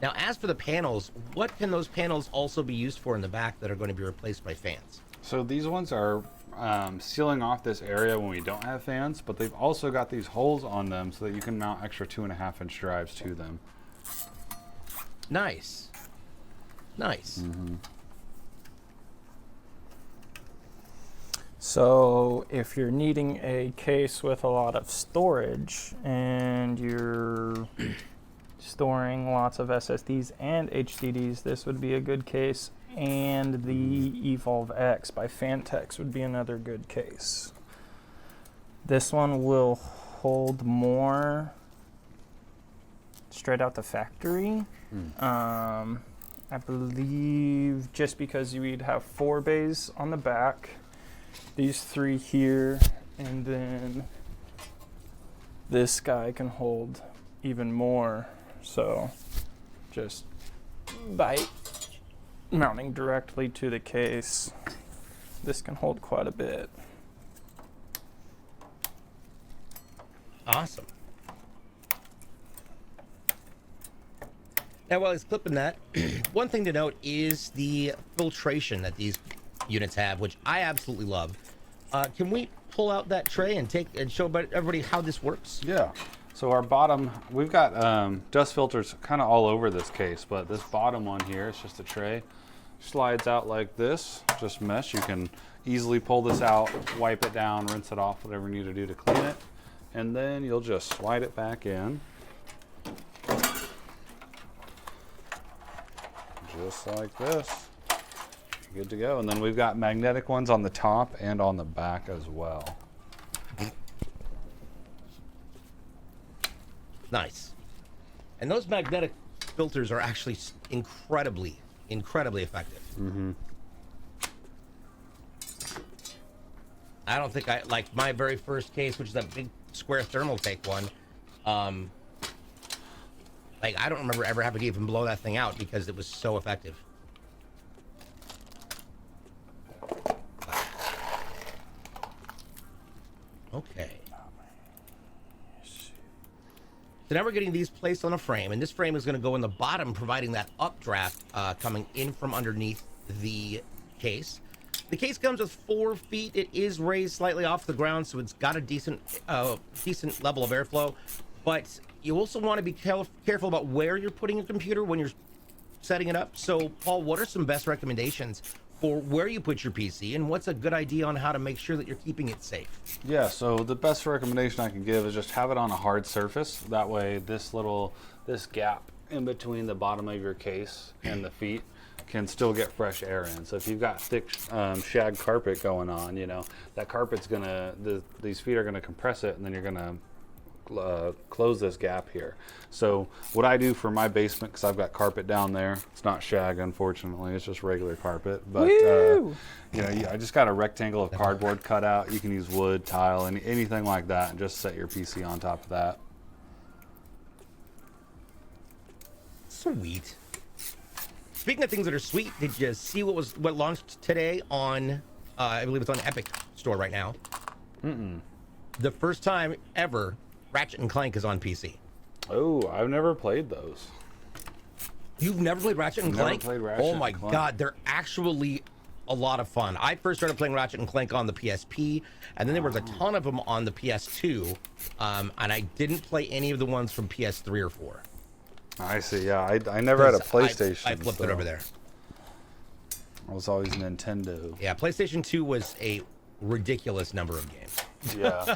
Now, as for the panels, what can those panels also be used for in the back that are going to be replaced by fans? So these ones are sealing off this area when we don't have fans, but they've also got these holes on them so that you can mount extra 2.5-inch drives to them. Nice. Nice. So if you're needing a case with a lot of storage and you're storing lots of SSDs and HDDs, this would be a good case. And the Evolve X by Fantex would be another good case. This one will hold more straight out the factory. I believe just because you'd have 4 bays on the back, these 3 here, and then this guy can hold even more. So just by mounting directly to the case, this can hold quite a bit. Awesome. Now, while he's clipping that, one thing to note is the filtration that these units have, which I absolutely love. Can we pull out that tray and show everybody how this works? Yeah. So our bottom, we've got dust filters kind of all over this case, but this bottom one here, it's just a tray. Slides out like this, just mesh. You can easily pull this out, wipe it down, rinse it off, whatever you need to do to clean it. And then you'll just slide it back in. Just like this. Good to go. And then we've got magnetic ones on the top and on the back as well. Nice. And those magnetic filters are actually incredibly effective. Mm-hmm. I don't think like my very first case, which is that big square Thermaltake one. Like I don't remember ever having to even blow that thing out because it was so effective. Okay. So now we're getting these placed on a frame, and this frame is going to go in the bottom, providing that updraft coming in from underneath the case. The case comes with 4 feet. It is raised slightly off the ground, so it's got a decent level of airflow. But you also want to be careful about where you're putting your computer when you're setting it up. So, Paul, what are some best recommendations for where you put your PC, and what's a good idea on how to make sure that you're keeping it safe? Yeah, so the best recommendation I can give is just have it on a hard surface. That way this gap in between the bottom of your case and the feet can still get fresh air in. So if you've got thick shag carpet going on, you know, that carpet's these feet are gonna compress it, and then you're gonna close this gap here. So what I do for my basement, because I've got carpet down there, it's not shag unfortunately, it's just regular carpet, but you know, I just got a rectangle of cardboard cut out. You can use wood, tile, anything like that, and just set your PC on top of that. Sweet. Speaking of things that are sweet, did you see what launched today on I believe it's on Epic Store right now? The first time ever Ratchet and Clank is on PC. Oh, I've never played those. You've never played Ratchet and Clank? Never played Ratchet Oh my and Clank. God, they're actually a lot of fun. I first started playing Ratchet and Clank on the PSP, and then there was a ton of them on the PS2, and I didn't play any of the ones from PS3 or 4. I see, yeah. I never had a PlayStation. I flipped it over there. I was always Nintendo. Yeah, PlayStation 2 was a ridiculous number of games. Yeah.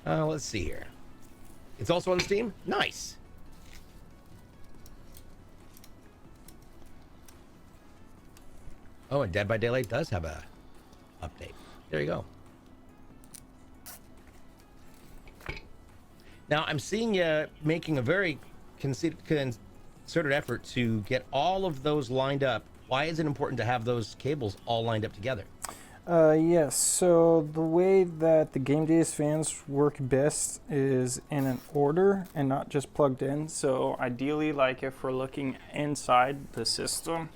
Let's see here. It's also on Steam? Nice. Oh, and Dead by Daylight does have a update. There you go. Now, I'm seeing you making a very concerted effort to get all of those lined up. Why is it important to have those cables all lined up together? Yes, so the way that the Gamdias fans work best is in an order and not just plugged in. So ideally, like if we're looking inside the system,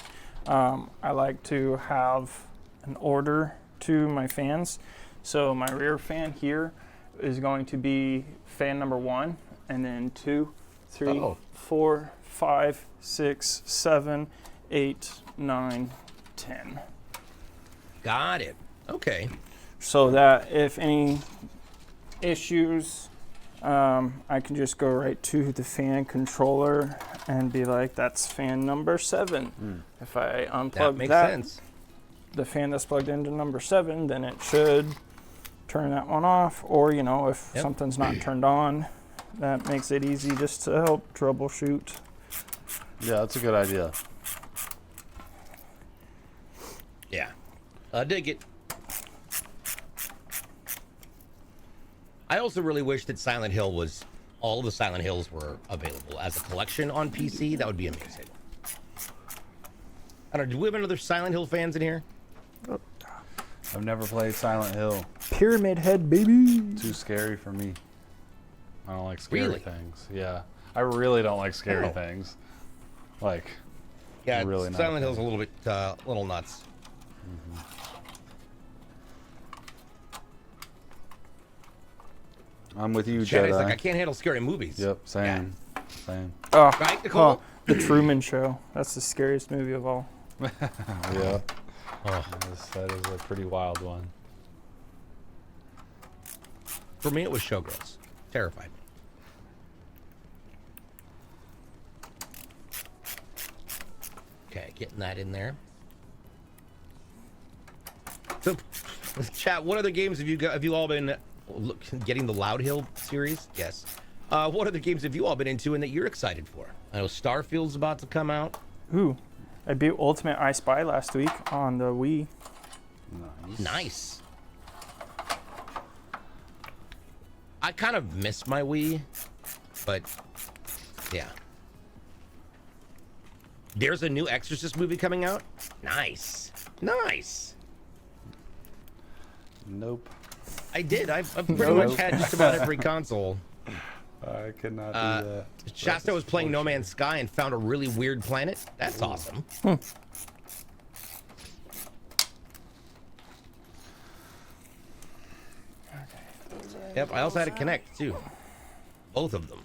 I like to have an order to my fans. So my rear fan here is going to be fan number 1, and then 2, 3, 4, 5, 6, 7, 8, 9, 10. Got it. Okay. So that if any issues, I can just go right to the fan controller and be like, that's fan number 7. If I unplug sense. The fan that's plugged into number 7, then it should turn that one off. Or, you know, if something's not turned on, that makes it easy just to help troubleshoot. Yeah, that's a good idea. Yeah. I dig it. I also really wish that Silent Hill all of the Silent Hills were available as a collection on PC. That would be amazing. I don't know, do we have any other Silent Hill fans in here? I've never played Silent Hill. Pyramid Head, baby. Too scary for me. I don't like scary Really? things. Yeah. I really don't like scary things. Like, Yeah, really not Silent a Hill's a little bit, little nuts. I'm with you, Shannon's Jedi. like, I can't handle scary movies. Yep, same. Same. Oh, Right, Nicole? The Truman Show. That's the scariest movie of all. Yeah. Oh. That is a pretty wild one. For me, it was Showgirls. Terrified me. Okay, getting that in there. So, chat, what other games have you all been getting the Loud Hill series? Yes. What other games have you all been into and that you're excited for? I know Starfield's about to come out. Ooh, I beat Ultimate I Spy last week on the Wii. Nice. I kind of miss my Wii, but yeah. There's a new Exorcist movie coming out. Nice. Nice. Nope. I did. I've pretty much had just about every console. I could not do that. Shasta was playing No Man's Sky and found a really weird planet. That's awesome. Yep, I also had a Kinect too. Both of them.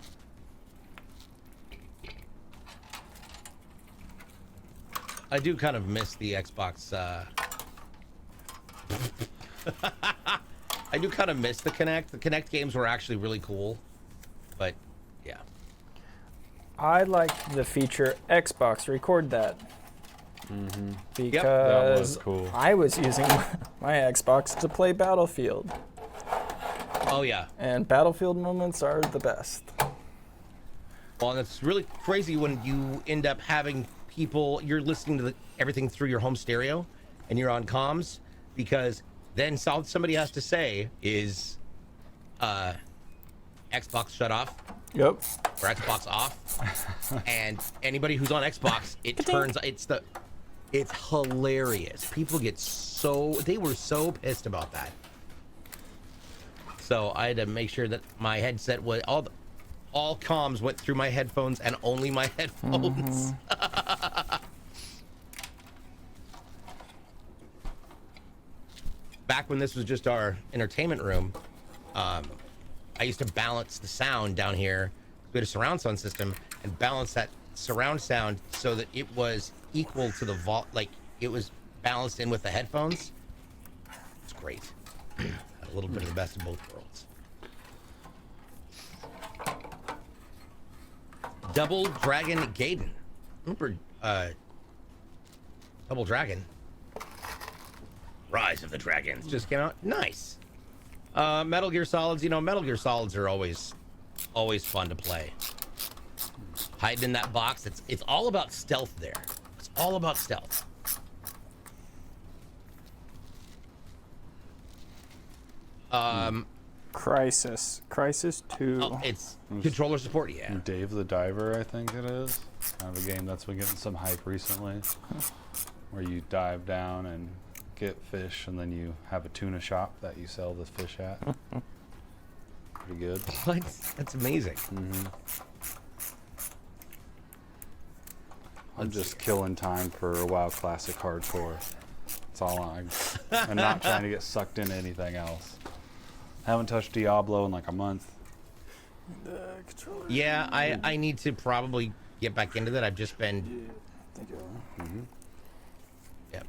I do kind of miss the Xbox. I do kind of miss the Kinect. The Kinect games were actually really cool, but yeah. I liked the feature Xbox Record That. Because That was cool. I was using my Xbox to play Battlefield. Oh yeah. And Battlefield moments are the best. Well, and it's really crazy when you end up having people, you're listening to everything through your home stereo and you're on comms, because then all somebody has to say is Xbox shut off. Yep. Or Xbox off. And anybody who's on Xbox, it turns, it's hilarious. People get they were so pissed about that. So I had to make sure that my headset was, all comms went through my headphones and only my headphones. Back when this was just our entertainment room, I used to balance the sound down here. We had a surround sound system and balance that surround sound so that it was equal to the like it was balanced in with the headphones. It's great. A little bit of the best of both worlds. Double Dragon Gaiden. Remember Double Dragon? Rise of the Dragons just came out. Nice. Metal Gear Solids, Metal Gear Solids are always fun to play. Hiding in that box, it's all about stealth there. It's all about stealth. Crisis 2. Oh, it's controller support, yeah. Dave the Diver, I think it is. Kind of a game that's been getting some hype recently, where you dive down and get fish, and then you have a tuna shop that you sell the fish at. Pretty good. What? That's amazing. I'm just killing time for a WoW Classic Hardcore. That's all I'm not trying to get sucked into anything else. Haven't touched Diablo in like a month. Yeah, I need to probably get back into that. I've just been... Yep.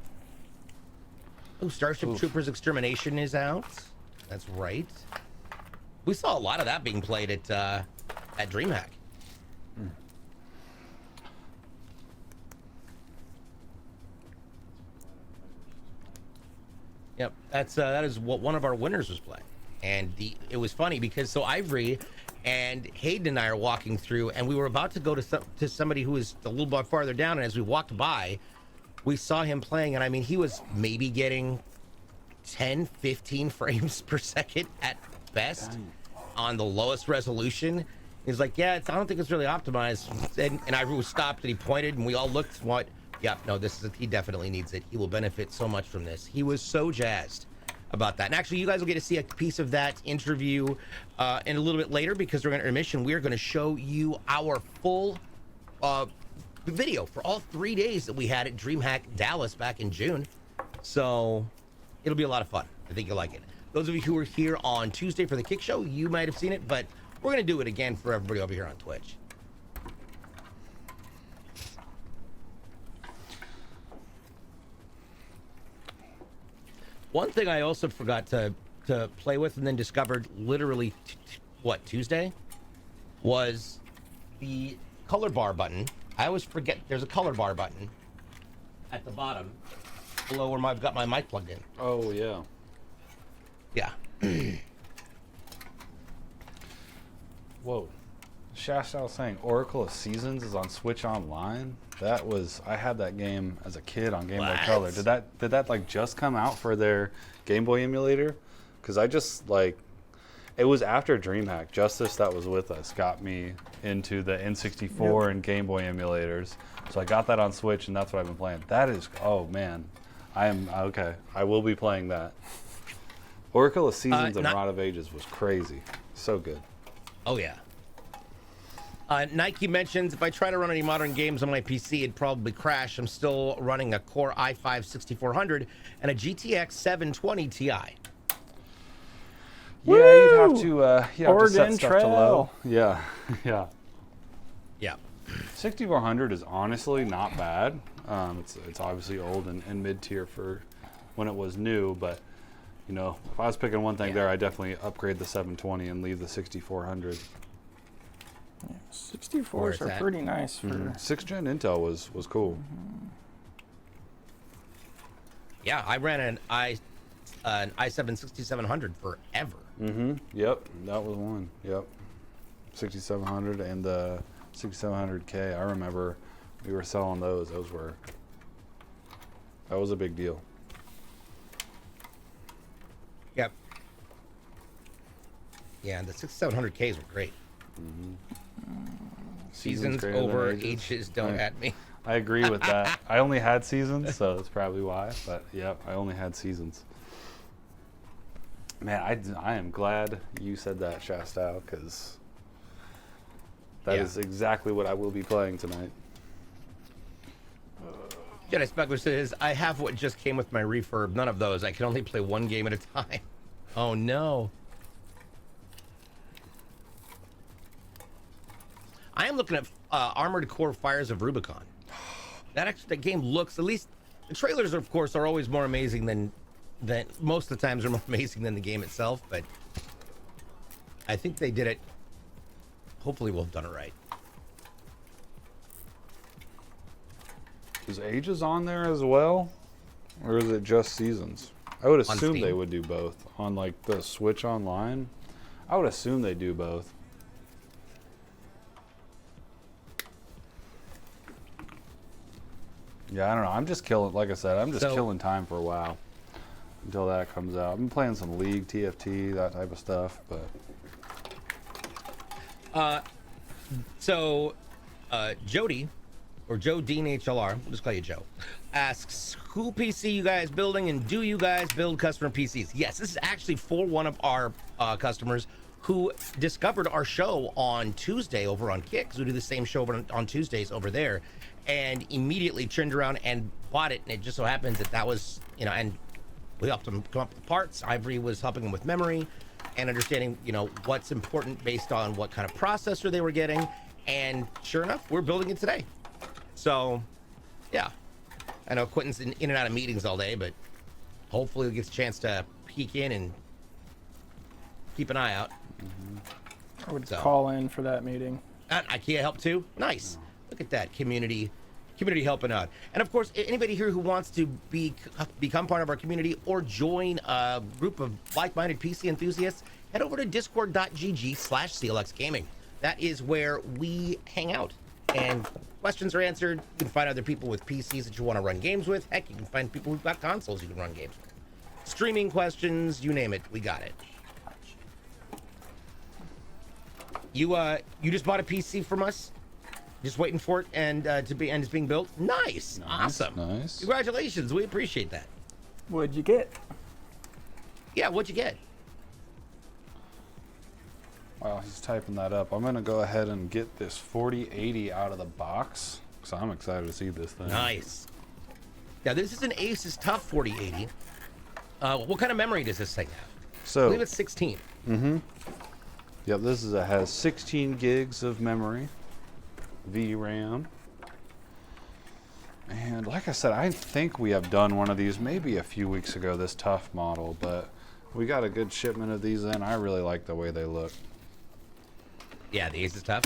Oh, Starship Troopers Extermination is out. That's right. We saw a lot of that being played at DreamHack. Yep, that is what one of our winners was playing, and it was funny because Ivory and Hayden and I are walking through, and we were about to go to somebody who was a little bit farther down, and as we walked by, we saw him playing, and I mean he was maybe getting 10, 15 frames per second at best on the lowest resolution. He's like, yeah, I don't think it's really optimized, and Ivory was stopped, and he pointed, and we all looked. What? Yep, no, he definitely needs it. He will benefit so much from this. He was so jazzed about that. And actually, you guys will get to see a piece of that interview in a little bit later, because during intermission, we are going to show you our full video for all 3 days that we had at DreamHack Dallas back in June. So it'll be a lot of fun. I think you'll like it. Those of you who were here on Tuesday for the Kick Show, you might have seen it, but we're going to do it again for everybody over here on Twitch. One thing I also forgot to play with and then discovered literally, Tuesday? Was the color bar button. I always forget there's a color bar button at the bottom below where I've got my mic plugged in. Oh, yeah. Yeah. Whoa. Shasta was saying Oracle of Seasons is on Switch Online. I had that game as a kid on Game Boy Color. Did that like just come out for their Game Boy emulator? Because I just like, it was after DreamHack. Justice that was with us got me into the N64 and Game Boy emulators. So I got that on Switch, and that's what I've been playing. That is, oh man, I am okay. I will be playing that. Oracle of Seasons and Rod of Ages was crazy. So good. Oh yeah. Nike mentions if I try to run any modern games on my PC, it'd probably crash. I'm still running a Core i5 6400 and a GTX 720 Ti. Yeah, you'd have to set stuff to low. Yeah, yeah. Yeah. 6400 is honestly not bad. It's obviously old and mid-tier for when it was new, but you know, if I was picking one thing there, I'd definitely upgrade the 720 and leave the 6400. Yeah, 64s are pretty nice for 6th gen Intel was cool. Yeah, I ran an i7 6700 forever. Yep, that was one. Yep, 6700 and the 6700K. I remember we were selling those. That was a big deal. Yep. Yeah, the 6700Ks were great. Seasons over ages don't at me. I agree with that. I only had Seasons, so that's probably why. But yep, I only had Seasons. Man, I am glad you said that, Shasta, because that is exactly what I will be playing tonight. Jedi Smuggler says, I have what just came with my refurb. None of those. I can only play one game at a time. Oh, no. I am looking at Armored Core Fires of Rubicon. That game looks, at least, the trailers, of course, are always more amazing than most of the times are more amazing than the game itself, but I think they did it. Hopefully we'll have done it right. Is Ages on there as well? Or is it just Seasons? I would assume they would do both. On like the Switch Online, I would assume they do both. Yeah, I don't know. I'm just killing, like I said, I'm just killing time for a while until that comes out. I've been playing some League, TFT, that type of stuff, but. Jody, or Joe Dean HLR, we'll just call you Joe, asks, who PC you guys building, and do you guys build customer PCs? Yes, this is actually for one of our customers who discovered our show on Tuesday over on Kick, because we do the same show on Tuesdays over there, and immediately turned around and bought it. And it just so happens that was, and we helped him come up with parts. Ivory was helping him with memory and understanding, what's important based on what kind of processor they were getting. And sure enough, we're building it today. So, yeah. I know Quentin's in and out of meetings all day, but hopefully he gets a chance to peek in and keep an eye out. I would call in for that meeting. IKEA help too? Nice. Look at that community helping out. And of course, anybody here who wants to become part of our community or join a group of like-minded PC enthusiasts, head over to discord.gg/CLX Gaming. That is where we hang out. And questions are answered. You can find other people with PCs that you want to run games with. Heck, you can find people who've got consoles you can run games with. Streaming questions, you name it, we got it. You just bought a PC from us? Just waiting for it and it's being built? Nice. Awesome. Nice. Congratulations. We appreciate that. What'd you get? Yeah, what'd you get? While he's typing that up, I'm gonna go ahead and get this 4080 out of the box, because I'm excited to see this thing. Nice. Yeah, this is an Asus TUF 4080. What kind of memory does this thing have? So, I believe it's 16. Yep, this has 16 gigs of memory, VRAM. And like I said, I think we have done one of these maybe a few weeks ago, this tough model, but we got a good shipment of these in. I really like the way they look. Yeah, the Ace is tough.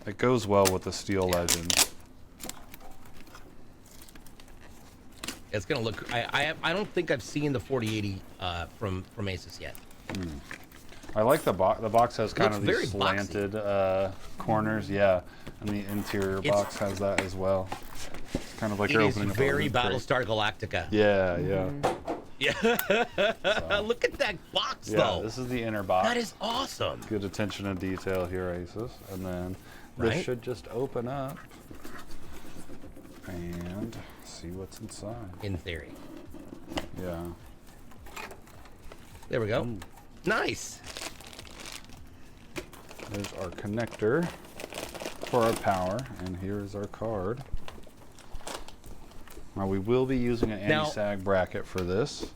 It goes well with the Steel Legend. It's gonna look. I don't think I've seen the 4080 from Asus yet. I like the box. The box has kind of very these slanted corners, yeah, and the interior box has that as well. Kind of like you're opening. It is very Battlestar Galactica. Yeah, yeah. Yeah. Look at that box, though. This is the inner box. That is awesome. Good attention to detail here, Asus. And then this should just open up and see what's inside. In theory. Yeah. There we go. Nice. There's our connector for our power, and here is our card. Now we will be using an anti-sag bracket for this,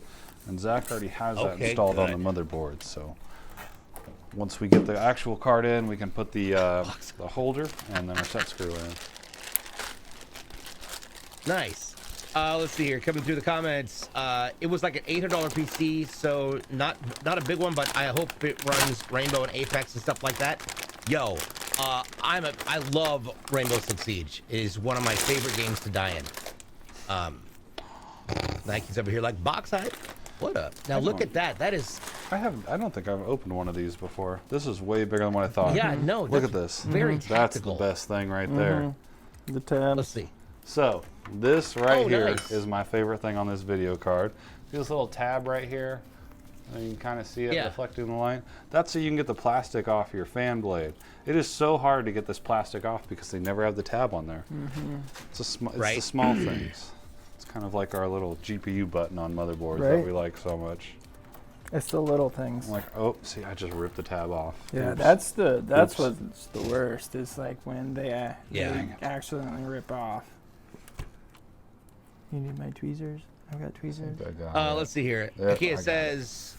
and Zach already has that installed on the motherboard. So once we get the actual card in, we can put the holder and then our set screw in. Nice. Let's see here. Coming through the comments, it was like an $800 PC, so not a big one, but I hope it runs Rainbow and Apex and stuff like that. Yo, I love Rainbow Six Siege. It is one of my favorite games to die in. Nike's over here like box hype. What up? Now look at that. That is. I don't think I've opened one of these before. This is way bigger than what I thought. Yeah, no. Look at this. Very That's the tactical. best thing right there. The tabs. Let's see. So this right here nice. is my favorite thing on this video card. See this little tab right here? And you can kind of see it reflecting the light. That's so you can get the plastic off your fan blade. It is so hard to get this plastic off because they never have the tab on there. It's the small things. It's kind of like our little GPU button on motherboards that we like so much. It's the little things. I'm like, oh, see, I just ripped the tab off. Yeah, Oops. that's what's the worst. Is like when they accidentally rip off. You need my tweezers? I've got tweezers. Let's see here. Yep, Kia says,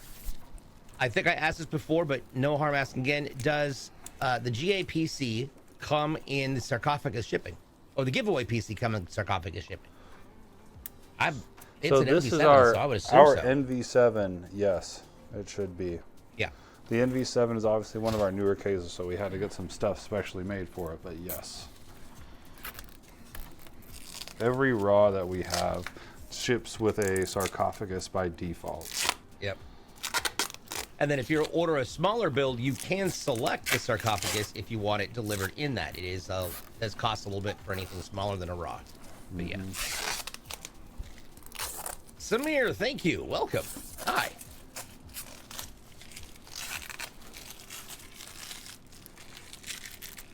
I think I asked this before, but no harm asking again. Does the GA PC come in the sarcophagus shipping? Or the giveaway PC come in sarcophagus shipping? It's so an this NV7, is our so I would assume NV7. Yes, it should be. Yeah. The NV7 is obviously one of our newer cases, so we had to get some stuff specially made for it. But yes, every RAW that we have ships with a sarcophagus by default. Yep. And then if you order a smaller build, you can select the sarcophagus if you want it delivered in that. It is does cost a little bit for anything smaller than a RAW. But yeah. Samir, thank you. Welcome. Hi.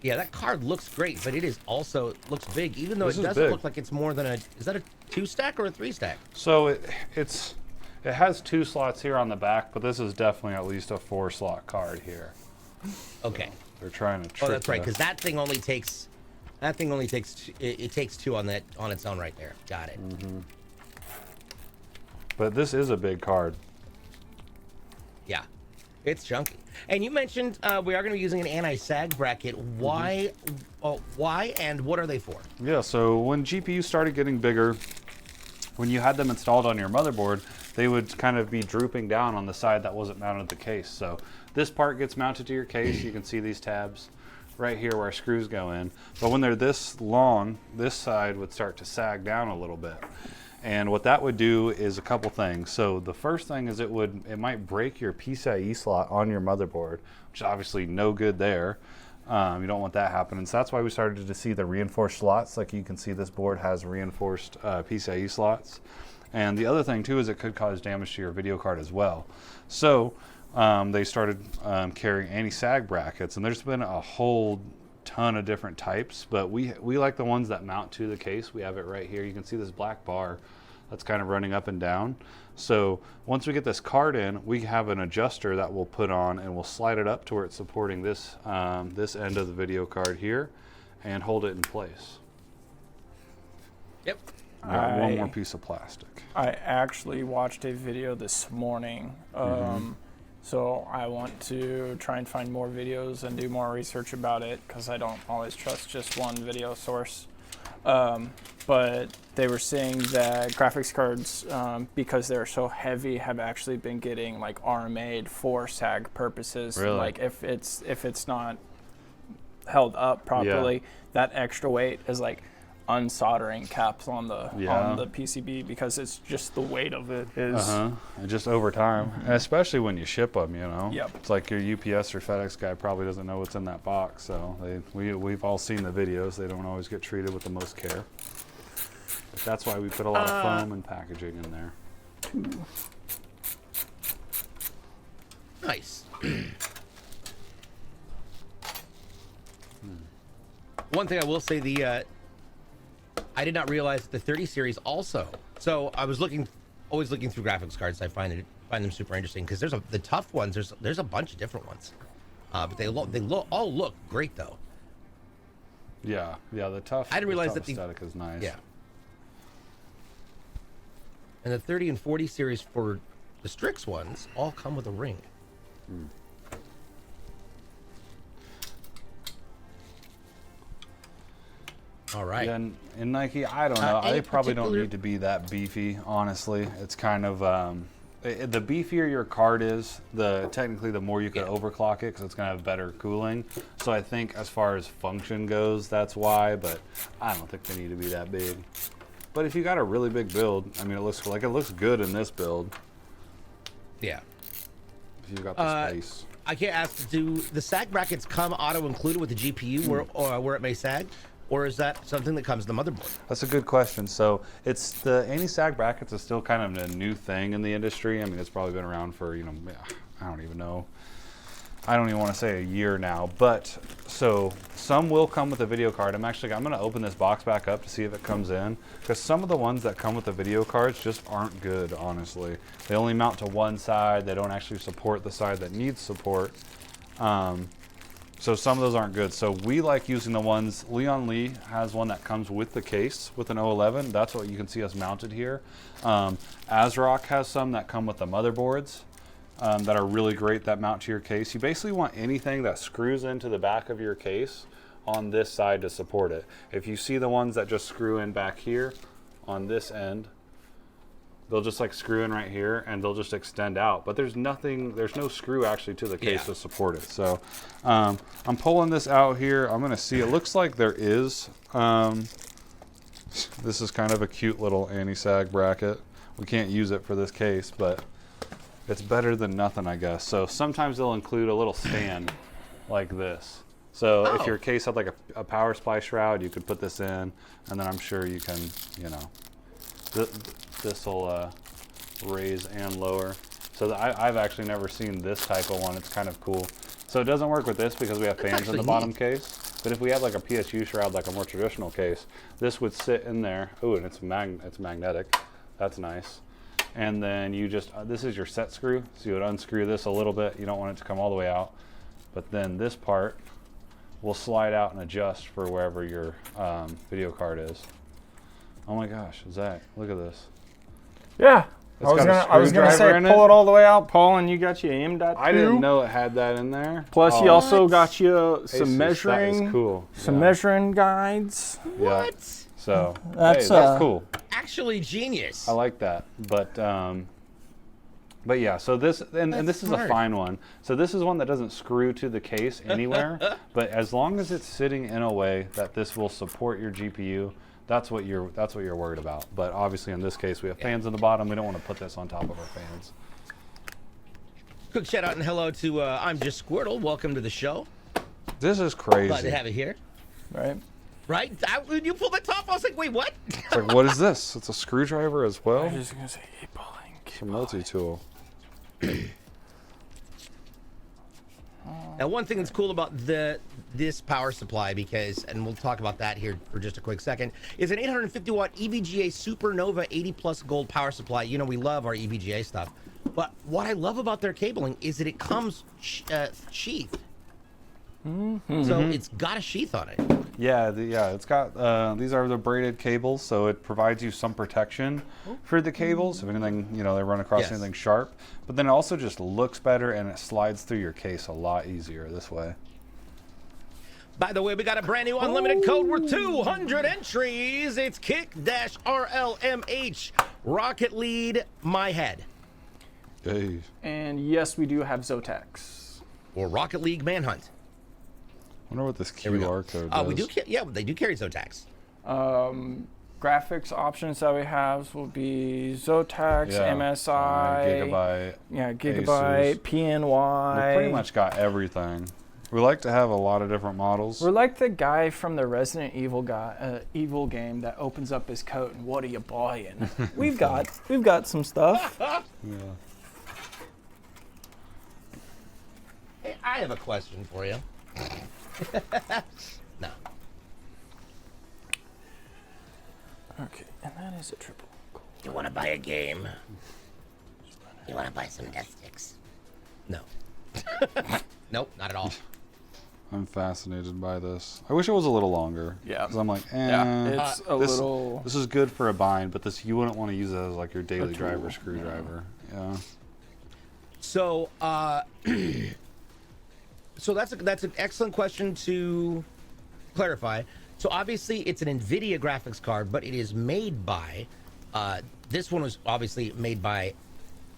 Yeah, that card looks great, but it is also looks big, even though it doesn't look like it's more than is that a 2-stack or a 3-stack? So it has 2 slots here on the back, but this is definitely at least a 4-slot card here. Okay. They're trying to trick. Oh, that's right, because that thing only takes it takes 2 on its own right there. Got it. But this is a big card. Yeah, it's chunky. And you mentioned we are going to be using an anti-sag bracket. Why? Why and what are they for? Yeah, so when GPUs started getting bigger, when you had them installed on your motherboard, they would kind of be drooping down on the side that wasn't mounted to the case. So this part gets mounted to your case. You can see these tabs right here where screws go in. But when they're this long, this side would start to sag down a little bit. And what that would do is a couple things. So the first thing is it might break your PCIe slot on your motherboard, which is obviously no good there. You don't want that happening. So that's why we started to see the reinforced slots. Like you can see this board has reinforced PCIe slots. And the other thing too is it could cause damage to your video card as well. So they started carrying anti-sag brackets, and there's been a whole ton of different types, but we like the ones that mount to the case. We have it right here. You can see this black bar that's kind of running up and down. So once we get this card in, we have an adjuster that we'll put on, and we'll slide it up to where it's supporting this this end of the video card here and hold it in place. Yep. One more piece of plastic. I actually watched a video this morning. So I want to try and find more videos and do more research about it because I don't always trust just one video source. But they were saying that graphics cards, because they're so heavy, have actually been getting like RMA'd for SAG purposes. Really? Like if it's not held up properly, that extra weight is like unsoldering caps on the PCB because it's just the weight of it is. And just over time, and especially when you ship them, you know. Yep. It's like your UPS or FedEx guy probably doesn't know what's in that box, so we've all seen the videos. They don't always get treated with the most care. But that's why we put a lot of foam and packaging in there. Nice. One thing I will say, I did not realize the 30 series also. So I was always looking through graphics cards. I find them super interesting because the tough ones. There's a bunch of different ones, but they all look great though. Yeah, the tough. I didn't realize that the aesthetic is nice. Yeah. And the 30 and 40 series for the Strix ones all come with a ring. All right. And in Nike, I don't know. They probably don't need to be that beefy, honestly. It's kind of the beefier your card is, technically the more you can overclock it because it's going to have better cooling. So I think as far as function goes, that's why. But I don't think they need to be that big. But if you got a really big build, I mean, it looks good in this build. Yeah. If you've got the space. I can't ask, do the sag brackets come auto included with the GPU where it may sag? Or is that something that comes to the motherboard? That's a good question. So it's the anti-sag brackets is still kind of a new thing in the industry. I mean, it's probably been around for, I don't even know. I don't even want to say a year now. But so some will come with a video card. I'm going to open this box back up to see if it comes in. Because some of the ones that come with the video cards just aren't good, honestly. They only mount to one side. They don't actually support the side that needs support. So some of those aren't good. So we like using the ones, Leon Lee has one that comes with the case with an 011. That's what you can see us mounted here. ASRock has some that come with the motherboards that are really great that mount to your case. You basically want anything that screws into the back of your case on this side to support it. If you see the ones that just screw in back here on this end, they'll just like screw in right here and they'll just extend out. But there's no screw actually to the case to support it. So I'm pulling this out here. I'm gonna see, it looks like there is, this is kind of a cute little anti-sag bracket. We can't use it for this case, but it's better than nothing, I guess. So sometimes they'll include a little stand like this. So if your case had like a power supply shroud, you could put this in, and then I'm sure you can, this will raise and lower. So I've actually never seen this type of one. It's kind of cool. So it doesn't work with this because we have fans in the bottom case. But if we had like a PSU shroud, like a more traditional case, this would sit in there. Ooh, and it's magnetic. That's nice. And then you just, this is your set screw. So you would unscrew this a little bit. You don't want it to come all the way out. But then this part will slide out and adjust for wherever your video card is. Oh my gosh, Zach, look at this. Yeah. I was gonna say pull it all the way out, Paul, and you got your M.2. I didn't know it had that in there. Plus, you also got you some measuring, that is cool. Some measuring guides. What? So that's cool. Actually, genius. I like that, but yeah. So this and this is a fine one. So this is one that doesn't screw to the case anywhere, but as long as it's sitting in a way that this will support your GPU. That's what you're worried about. But obviously in this case we have fans in the bottom. We don't want to put this on top of our fans. Quick shout out and hello to I'm Just Squirtle. Welcome to the show. This is crazy. Glad to have it here. Right? When you pulled the top, I was like, wait, what? It's like, what is this? It's a screwdriver as well? I was just gonna say keep pulling. It's a multi-tool. Now, one thing that's cool about this power supply, and we'll talk about that here for just a quick second, is an 850 watt EVGA Supernova 80 plus gold power supply. You know, we love our EVGA stuff, but what I love about their cabling is that it comes sheathed. So it's got a sheath on it. Yeah, it's got, these are the braided cables, so it provides you some protection for the cables, if anything, you know, they run across Yes. anything sharp. But then it also just looks better and it slides through your case a lot easier this way. By the way, we got a brand new unlimited code worth 200 entries. It's kick-RLMH. Rocket Lead My Head. Hey. And yes, we do have Zotacs. Or Rocket League Manhunt. I wonder what this There we go. QR code does. We do, yeah, they do carry Zotacs. Graphics options that we have will be Zotacs, MSI, Gigabyte. yeah, Gigabyte, Asus. PNY. We pretty much got everything. We like to have a lot of different models. We're like the guy from the Resident Evil Evil game that opens up his coat and what are you buying? we've got some stuff. Yeah. Hey, I have a question for you. No. Okay, and that is a triple. Cool. You want to buy a game? You want to buy some death sticks? No. Nope, not at all. I'm fascinated by this. I wish it was a little longer. Yeah. Because I'm like, Yeah, it's a little. This is good for a bind, but this you wouldn't want to use it as like your daily driver screwdriver. Yeah. So, so that's an excellent question to clarify. So obviously it's an NVIDIA graphics card, but it is made by, this one was obviously made by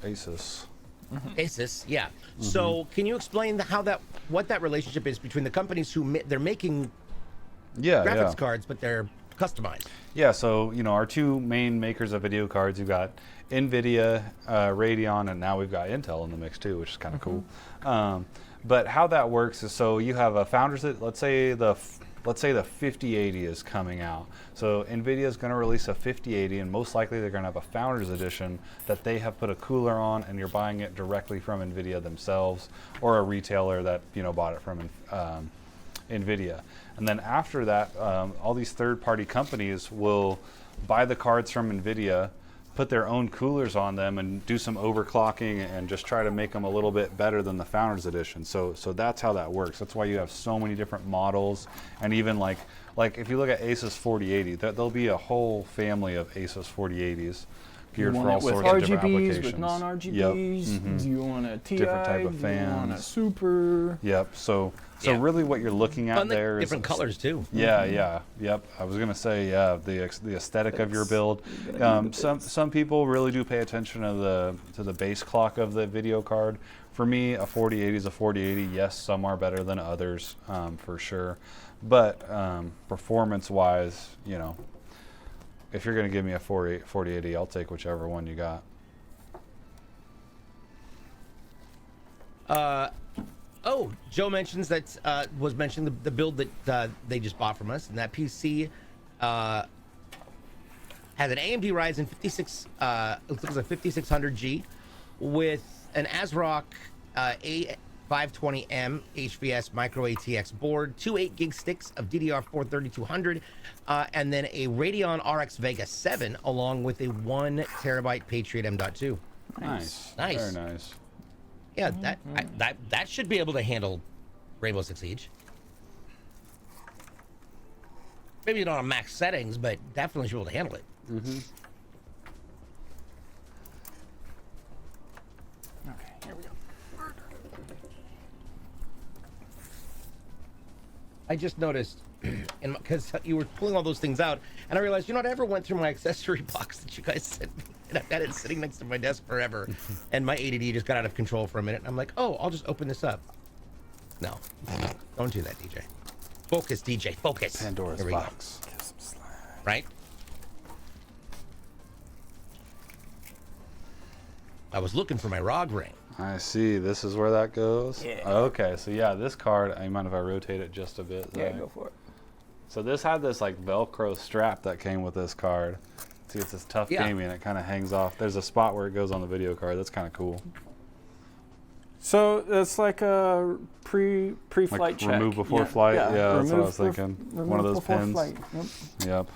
Asus. Asus, yeah. So can you explain what that relationship is between the companies who they're making graphics cards, but they're customized? Yeah, so you know our two main makers of video cards, you've got NVIDIA, Radeon, and now we've got Intel in the mix too, which is kind of cool. But how that works is, so you have a founders that, let's say the 5080 is coming out. So NVIDIA is going to release a 5080, and most likely they're going to have a founders edition that they have put a cooler on, and you're buying it directly from NVIDIA themselves or a retailer that bought it from NVIDIA. And then after that, all these third-party companies will buy the cards from NVIDIA, put their own coolers on them, and do some overclocking and just try to make them a little bit better than the Founders Edition. So that's how that works. That's why you have so many different models, and even like if you look at Asus 4080, there'll be a whole family of Asus 4080s geared for all sorts of different applications. With non-RGBs, Yep. do you want a TI, Different type of do you want a fans. Super? Yep. So Yeah. really what you're looking at there is different colors too. Yeah, yep. I was gonna say, the aesthetic of your build. Some people really do pay attention to the base clock of the video card. For me, a 4080 is a 4080. Yes, some are better than others, for sure. But performance-wise, if you're gonna give me a 4080, I'll take whichever one you got. Oh, Joe mentions that was mentioning the build that they just bought from us, and that PC has an AMD Ryzen 5600G with an ASRock A520M HVS micro ATX board, two 8GB sticks of DDR4 3200, and then a Radeon RX Vega 7 along with a 1TB Patriot M.2. Nice. Nice. Very nice. Yeah, that should be able to handle Rainbow Six Siege. Maybe not on max settings, but definitely should be able to handle it. Okay, here we go. I just noticed, because you were pulling all those things out, and I realized, I never went through my accessory box that you guys sent me, and I've had it sitting next to my desk forever, and my ADD just got out of control for a minute, and I'm like, oh, I'll just open this up. No, don't do that, DJ. Focus, DJ, focus. Pandora's Here we box. go. Right? I was looking for my ROG ring. I see. This is where that goes? Yeah. Okay, so yeah, this card, I mind if I rotate it just a bit? Yeah, Zach? go for it. So this had this like Velcro strap that came with this card. See, it's this tough Yeah. gaming, and it kind of hangs off. There's a spot where it goes on the video card. That's kind of cool. So it's like a pre-flight Like check. remove before flight? Yeah, that's what I was remove thinking. remove One of those before pins. flight. Yep. Yep.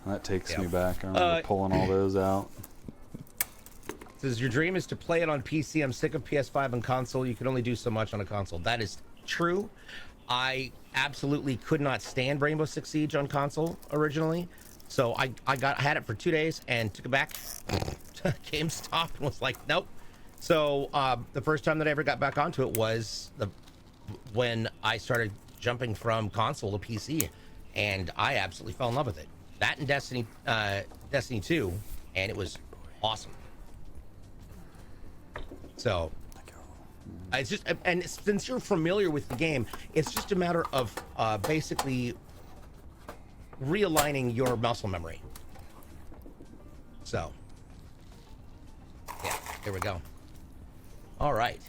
And that takes Yeah. me back. I remember pulling all those out. Says your dream is to play it on PC. I'm sick of PS5 and console. You can only do so much on a console. That is true. I absolutely could not stand Rainbow Six Siege on console originally, so I had it for 2 days and took it back. GameStop and was like, nope. So the first time that I ever got back onto it was when I started jumping from console to PC, and I absolutely fell in love with it. That and Destiny 2, and it was awesome. So it's just, and since you're familiar with the game, it's just a matter of basically realigning your muscle memory. So yeah, there we go. All right.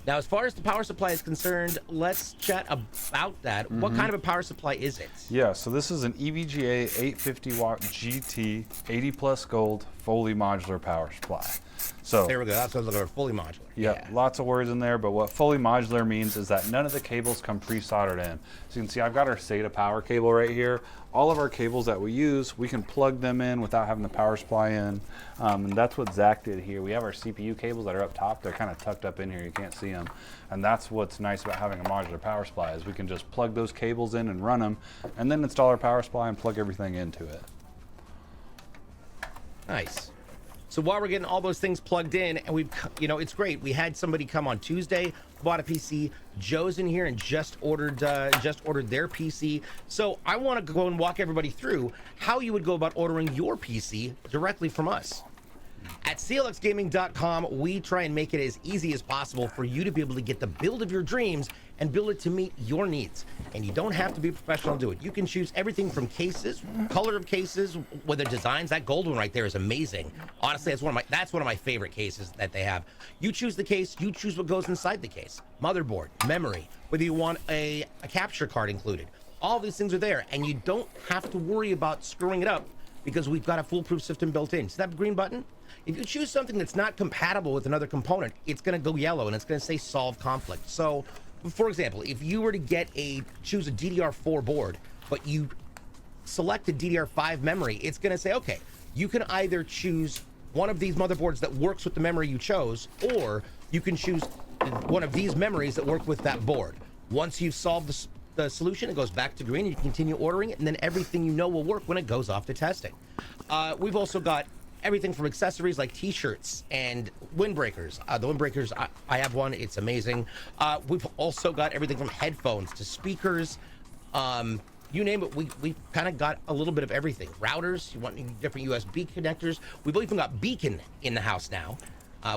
Now, as far as the power supply is concerned, let's chat about that. What kind of a power supply is it? Yeah, so this is an EVGA 850 watt GT 80 plus gold fully modular power supply. So there we go. That's what I was looking for, fully modular. Yeah, lots of words in there, but what fully modular means is that none of the cables come pre-soldered in. So you can see I've got our SATA power cable right here. All of our cables that we use, we can plug them in without having the power supply in. And that's what Zack did here. We have our CPU cables that are up top. They're kind of tucked up in here. You can't see them. And that's what's nice about having a modular power supply is we can just plug those cables in and run them, and then install our power supply and plug everything into it. Nice. So while we're getting all those things plugged in, and we've, you know, it's great. We had somebody come on Tuesday, bought a PC. Joe's in here and just ordered their PC. So I want to go and walk everybody through how you would go about ordering your PC directly from us. At CLXgaming.com, we try and make it as easy as possible for you to be able to get the build of your dreams and build it to meet your needs. And you don't have to be a professional to do it. You can choose everything from cases, color of cases, whether designs. That gold one right there is amazing. Honestly, that's one of my favorite cases that they have. You choose the case, you choose what goes inside the case. Motherboard, memory, whether you want a capture card included. All these things are there, and you don't have to worry about screwing it up because we've got a foolproof system built in. See that green button? If you choose something that's not compatible with another component, it's going to go yellow and it's going to say solve conflict. So, for example, if you were to choose a DDR4 board, but you select a DDR5 memory, it's going to say, okay, you can either choose one of these motherboards that works with the memory you chose, or you can choose one of these memories that work with that board. Once you've solved the solution, it goes back to green and you continue ordering it, and then everything you know will work when it goes off to testing. We've also got everything from accessories like t-shirts and windbreakers. The windbreakers, I have one, it's amazing. We've also got everything from headphones to speakers. You name it, we kind of got a little bit of everything. Routers, you want different USB connectors. We've even got Beacon in the house now,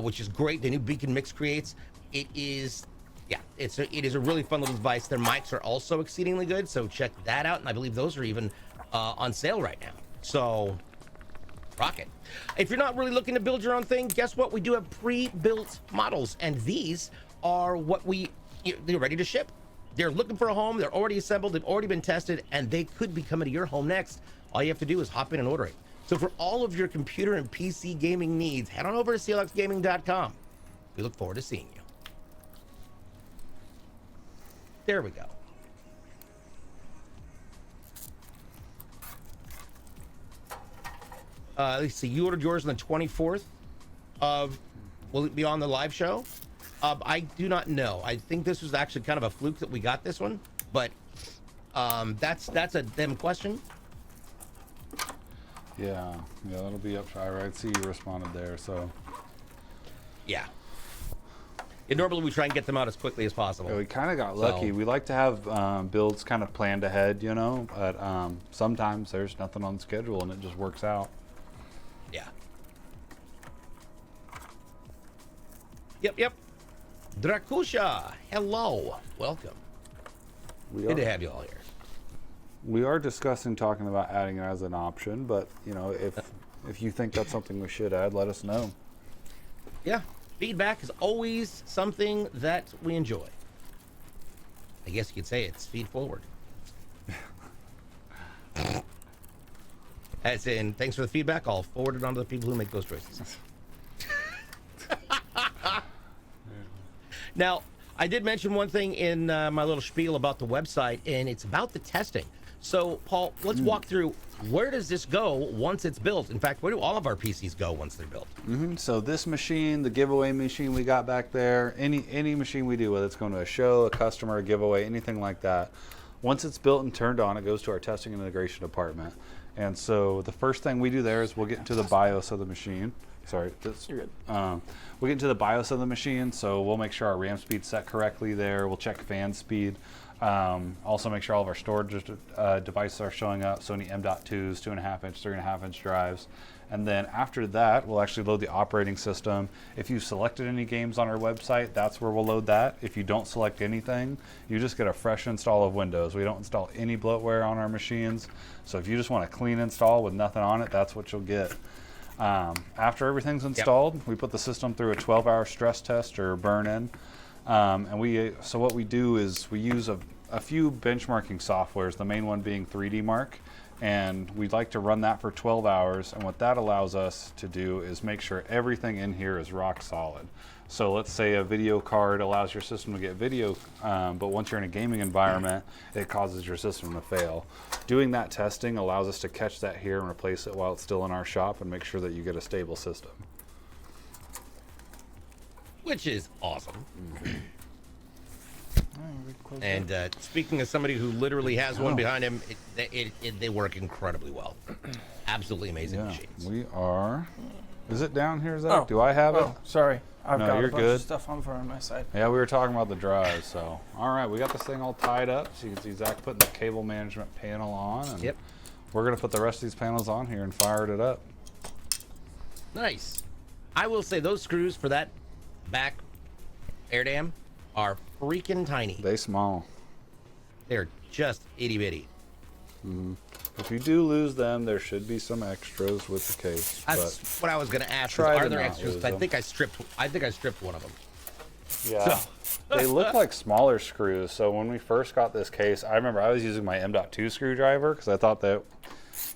which is great. The new Beacon Mix creates. It is a really fun little device. Their mics are also exceedingly good, so check that out. And I believe those are even on sale right now. So rock it. If you're not really looking to build your own thing, guess what? We do have pre-built models, and these are they're ready to ship. They're looking for a home. They're already assembled. They've already been tested, and they could be coming to your home next. All you have to do is hop in and order it. So for all of your computer and PC gaming needs, head on over to CLXgaming.com. We look forward to seeing you. There we go. Let's see, you ordered yours on the 24th of, will it be on the live show? I do not know. I think this was actually kind of a fluke that we got this one, but that's a them question. Yeah, that'll be up to I see you responded there, so. Yeah. Normally we try and get them out as quickly as possible. Yeah, we kind of got lucky. We like to have builds kind of planned ahead, you know, but sometimes there's nothing on the schedule and it just works out. Yeah. Yep. Drakusha, hello. Welcome. Good to have you all here. We are discussing talking about adding it as an option, but, you know, if you think that's something we should add, let us know. Yeah. Feedback is always something that we enjoy. I guess you could say it's feed forward. As in, thanks for the feedback. I'll forward it on to the people who make those choices. Now, I did mention one thing in my little spiel about the website, and it's about the testing. So, Paul, let's walk through, where does this go once it's built? In fact, where do all of our PCs go once they're built? So this machine, the giveaway machine we got back there, any machine we do, whether it's going to a show, a customer, a giveaway, anything like that, once it's built and turned on, it goes to our testing and integration department. And so the first thing we do there is we'll get into the BIOS of the machine. Sorry, You're good. we'll get into the BIOS of the machine, so we'll make sure our RAM speed's set correctly there. We'll check fan speed. Also make sure all of our storage devices are showing up, so any M.2s, 2.5 inch, 3.5 inch drives. And then after that, we'll actually load the operating system. If you've selected any games on our website, that's where we'll load that. If you don't select anything, you just get a fresh install of Windows. We don't install any bloatware on our machines. So if you just want a clean install with nothing on it, that's what you'll get. After everything's installed, we put the system through a 12-hour stress test or burn-in. So what we do is we use a few benchmarking softwares, the main one being 3D Mark, and we'd like to run that for 12 hours. And what that allows us to do is make sure everything in here is rock solid. So let's say a video card allows your system to get video, but once you're in a gaming environment, it causes your system to fail. Doing that testing allows us to catch that here and replace it while it's still in our shop and make sure that you get a stable system. Which is awesome. And speaking as somebody who literally has one behind him, they work incredibly well. Absolutely amazing machines. We are. Is it down here, Zach? Oh. Do I have it? Oh, sorry. I've No, got you're a bunch good. of stuff on front of my side. Yeah, we were talking about the drives. So, all right, we got this thing all tied up. So you can see Zach putting the cable management panel on. And Yep. we're going to put the rest of these panels on here and fire it up. Nice. I will say those screws for that back air dam are freaking tiny. They small. They're just itty bitty. If you do lose them, there should be some extras with the case. That's what I was gonna ask. try Are to there not extras? lose I them. think I stripped one of them. Yeah. They look like smaller screws. So when we first got this case, I remember I was using my M.2 screwdriver because I thought that,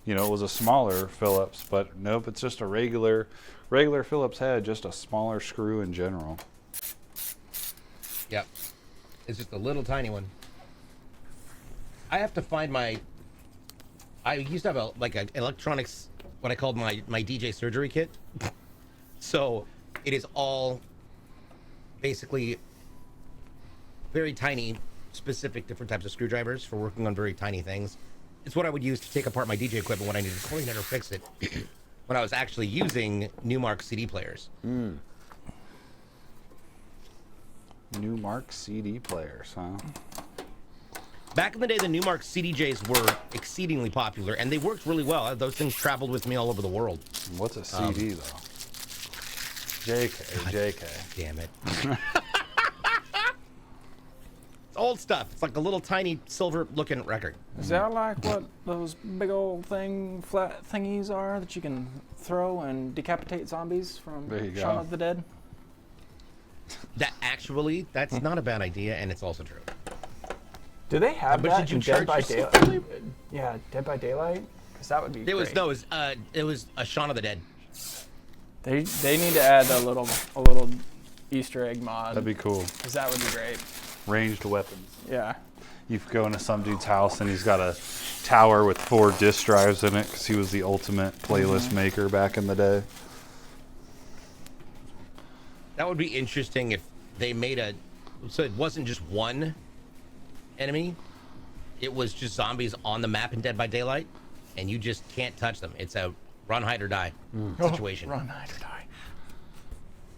it was a smaller Phillips. But nope, it's just a regular Phillips head, just a smaller screw in general. Yep. It's just a little tiny one. I have to find I used to have an electronics, what I called my DJ surgery kit. So it is all basically very tiny, specific different types of screwdrivers for working on very tiny things. It's what I would use to take apart my DJ equipment when I needed to clean it or fix it when I was actually using Newmark CD players. Newmark CD players, huh? Back in the day, the Newmark CDJs were exceedingly popular, and they worked really well. Those things traveled with me all over the world. What's a CD though? JK. Damn it. It's old stuff. It's like a little tiny silver-looking record. Is that like what those big old flat thingies are that you can throw and decapitate zombies from There you go. Shaun of the Dead? That's not a bad idea, and it's also true. Do they have But that did you in Dead by charge yourself? Daylight? Yeah, Dead by Daylight? Because that would be It great. was a Shaun of the Dead. They need to add a little Easter egg mod. That'd be cool. Because that would be great. Ranged weapons. Yeah. You go into some dude's house and he's got a tower with 4 disk drives in it because he was the ultimate playlist maker back in the day. That would be interesting if they made so it wasn't just one enemy. It was just zombies on the map in Dead by Daylight, and you just can't touch them. It's a run, hide, or die situation. Run, hide, or die.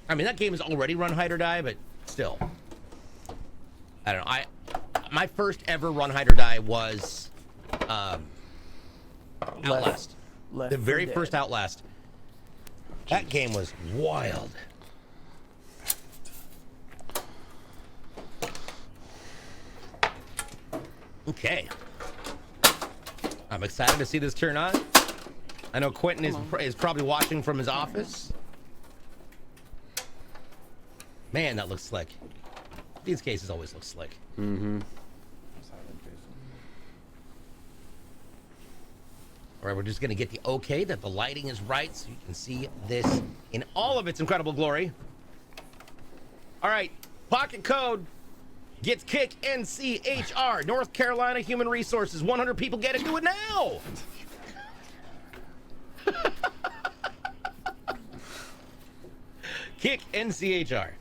I mean, that game is already run, hide, or die, but still. I don't know. My first ever run, hide, or die was Outlast. Left The very 4 first Dead. Outlast. That game was wild. Okay. I'm excited to see this turn on. I know Quentin is probably watching from his office. Man, that looks slick. These cases always look slick. Mm-hmm. All right, we're just going to get the okay that the lighting is right so you can see this in all of its incredible glory. All right, pocket code gets Kick NCHR, North Carolina Human Resources. 100 people get it. Do it now. Kick NCHR.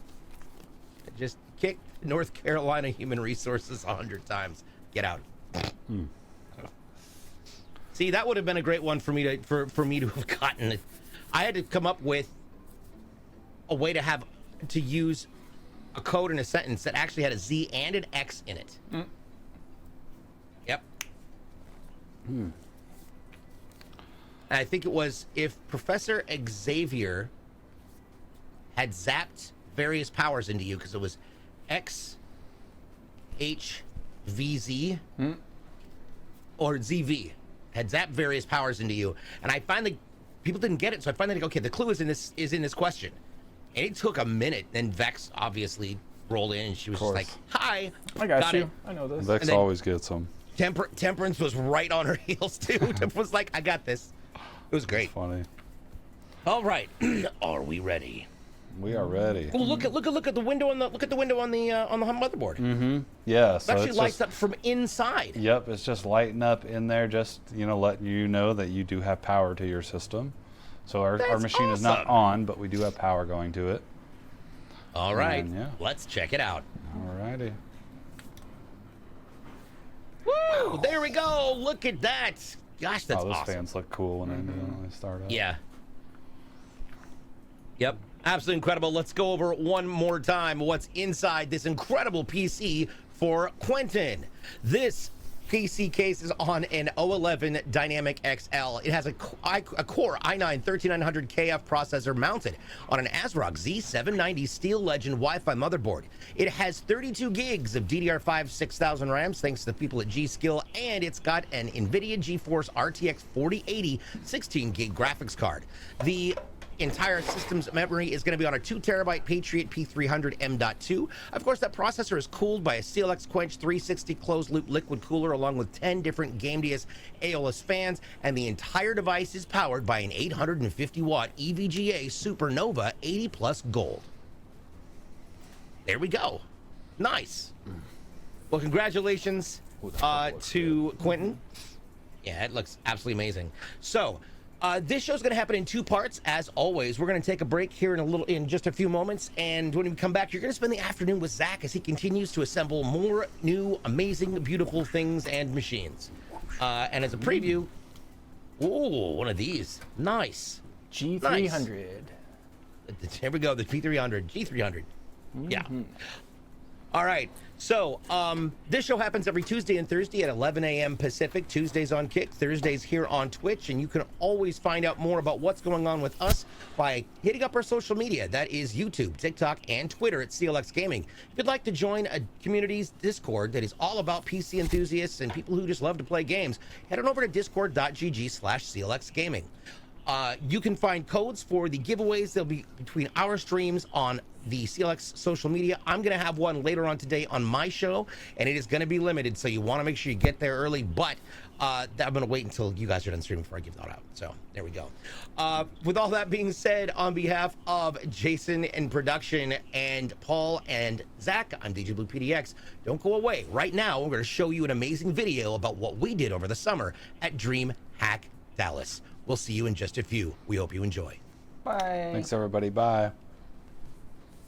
Just kick North Carolina Human Resources 100 times. Get out. See, that would have been a great one for me to have gotten it. I had to come up with a way to use a code in a sentence that actually had a Z and an X in it. Yep. And I think it was if Professor Xavier had zapped various powers into you, because it was X, H, VZ, or ZV, had zapped various powers into you. And I finally, people didn't get it, so I finally, okay, the clue is in this question. And it took a minute, and Vex obviously rolled in, and she was just like, hi. I got you. It. I know this. Vex always gets them. Temperance was right on her heels, too. Temperance was like, I got this. It was great. Funny. All right. Are we ready? We are ready. Well, look at the window on the motherboard. Yeah, It so actually it's lights just, up from inside. Yep, it's just lighting up in there, just letting you know that you do have power to your system. So our machine is not on, but we do have power going to it. All right, yeah. Let's check it out. Alrighty. Woo! There we go. Look at that. Gosh, that's those awesome. fans look cool when they start up. Yeah. Yep. Absolutely incredible. Let's go over one more time what's inside this incredible PC for Quentin. This PC case is on an O11 Dynamic XL. It has a Core i9-13900KF processor mounted on an ASRock Z790 Steel Legend Wi-Fi motherboard. It has 32 gigs of DDR5 6000 RAMs, thanks to the people at GSkill, and it's got an NVIDIA GeForce RTX 4080 16 gig graphics card. The entire system's memory is going to be on a 2 terabyte Patriot P300 M.2. Of course, that processor is cooled by a CLX Quench 360 closed loop liquid cooler, along with 10 different Gamdias Aeolus fans, and the entire device is powered by an 850 watt EVGA Supernova 80 plus gold. There we go. Nice. Well, congratulations to Quentin. Yeah, it looks absolutely amazing. So this show's going to happen in 2 parts, as always. We're going to take a break here in just a few moments, and when we come back, you're going to spend the afternoon with Zack as he continues to assemble more new, amazing, beautiful things and machines. And as a preview, ooh, one of these. Nice. G300. Nice. Here we go, the P300, G300. Yeah. All right. So this show happens every Tuesday and Thursday at 11 a.m. Pacific. Tuesdays on Kick, Thursdays here on Twitch. And you can always find out more about what's going on with us by hitting up our social media. That is YouTube, TikTok, and Twitter at CLX Gaming. If you'd like to join a community's Discord that is all about PC enthusiasts and people who just love to play games, head on over to discord.gg/CLX Gaming. You can find codes for the giveaways. They'll be between our streams on the CLX social media. I'm going to have one later on today on my show, and it is going to be limited, so you want to make sure you get there early, but I'm going to wait until you guys are done streaming before I give that out. So there we go. With all that being said, on behalf of Jason in production and Paul and Zach, I'm DJ BluePDX. Don't go away. Right now, we're going to show you an amazing video about what we did over the summer at DreamHack Dallas. We'll see you in just a few. We hope you enjoy. Bye. Thanks, everybody. Bye.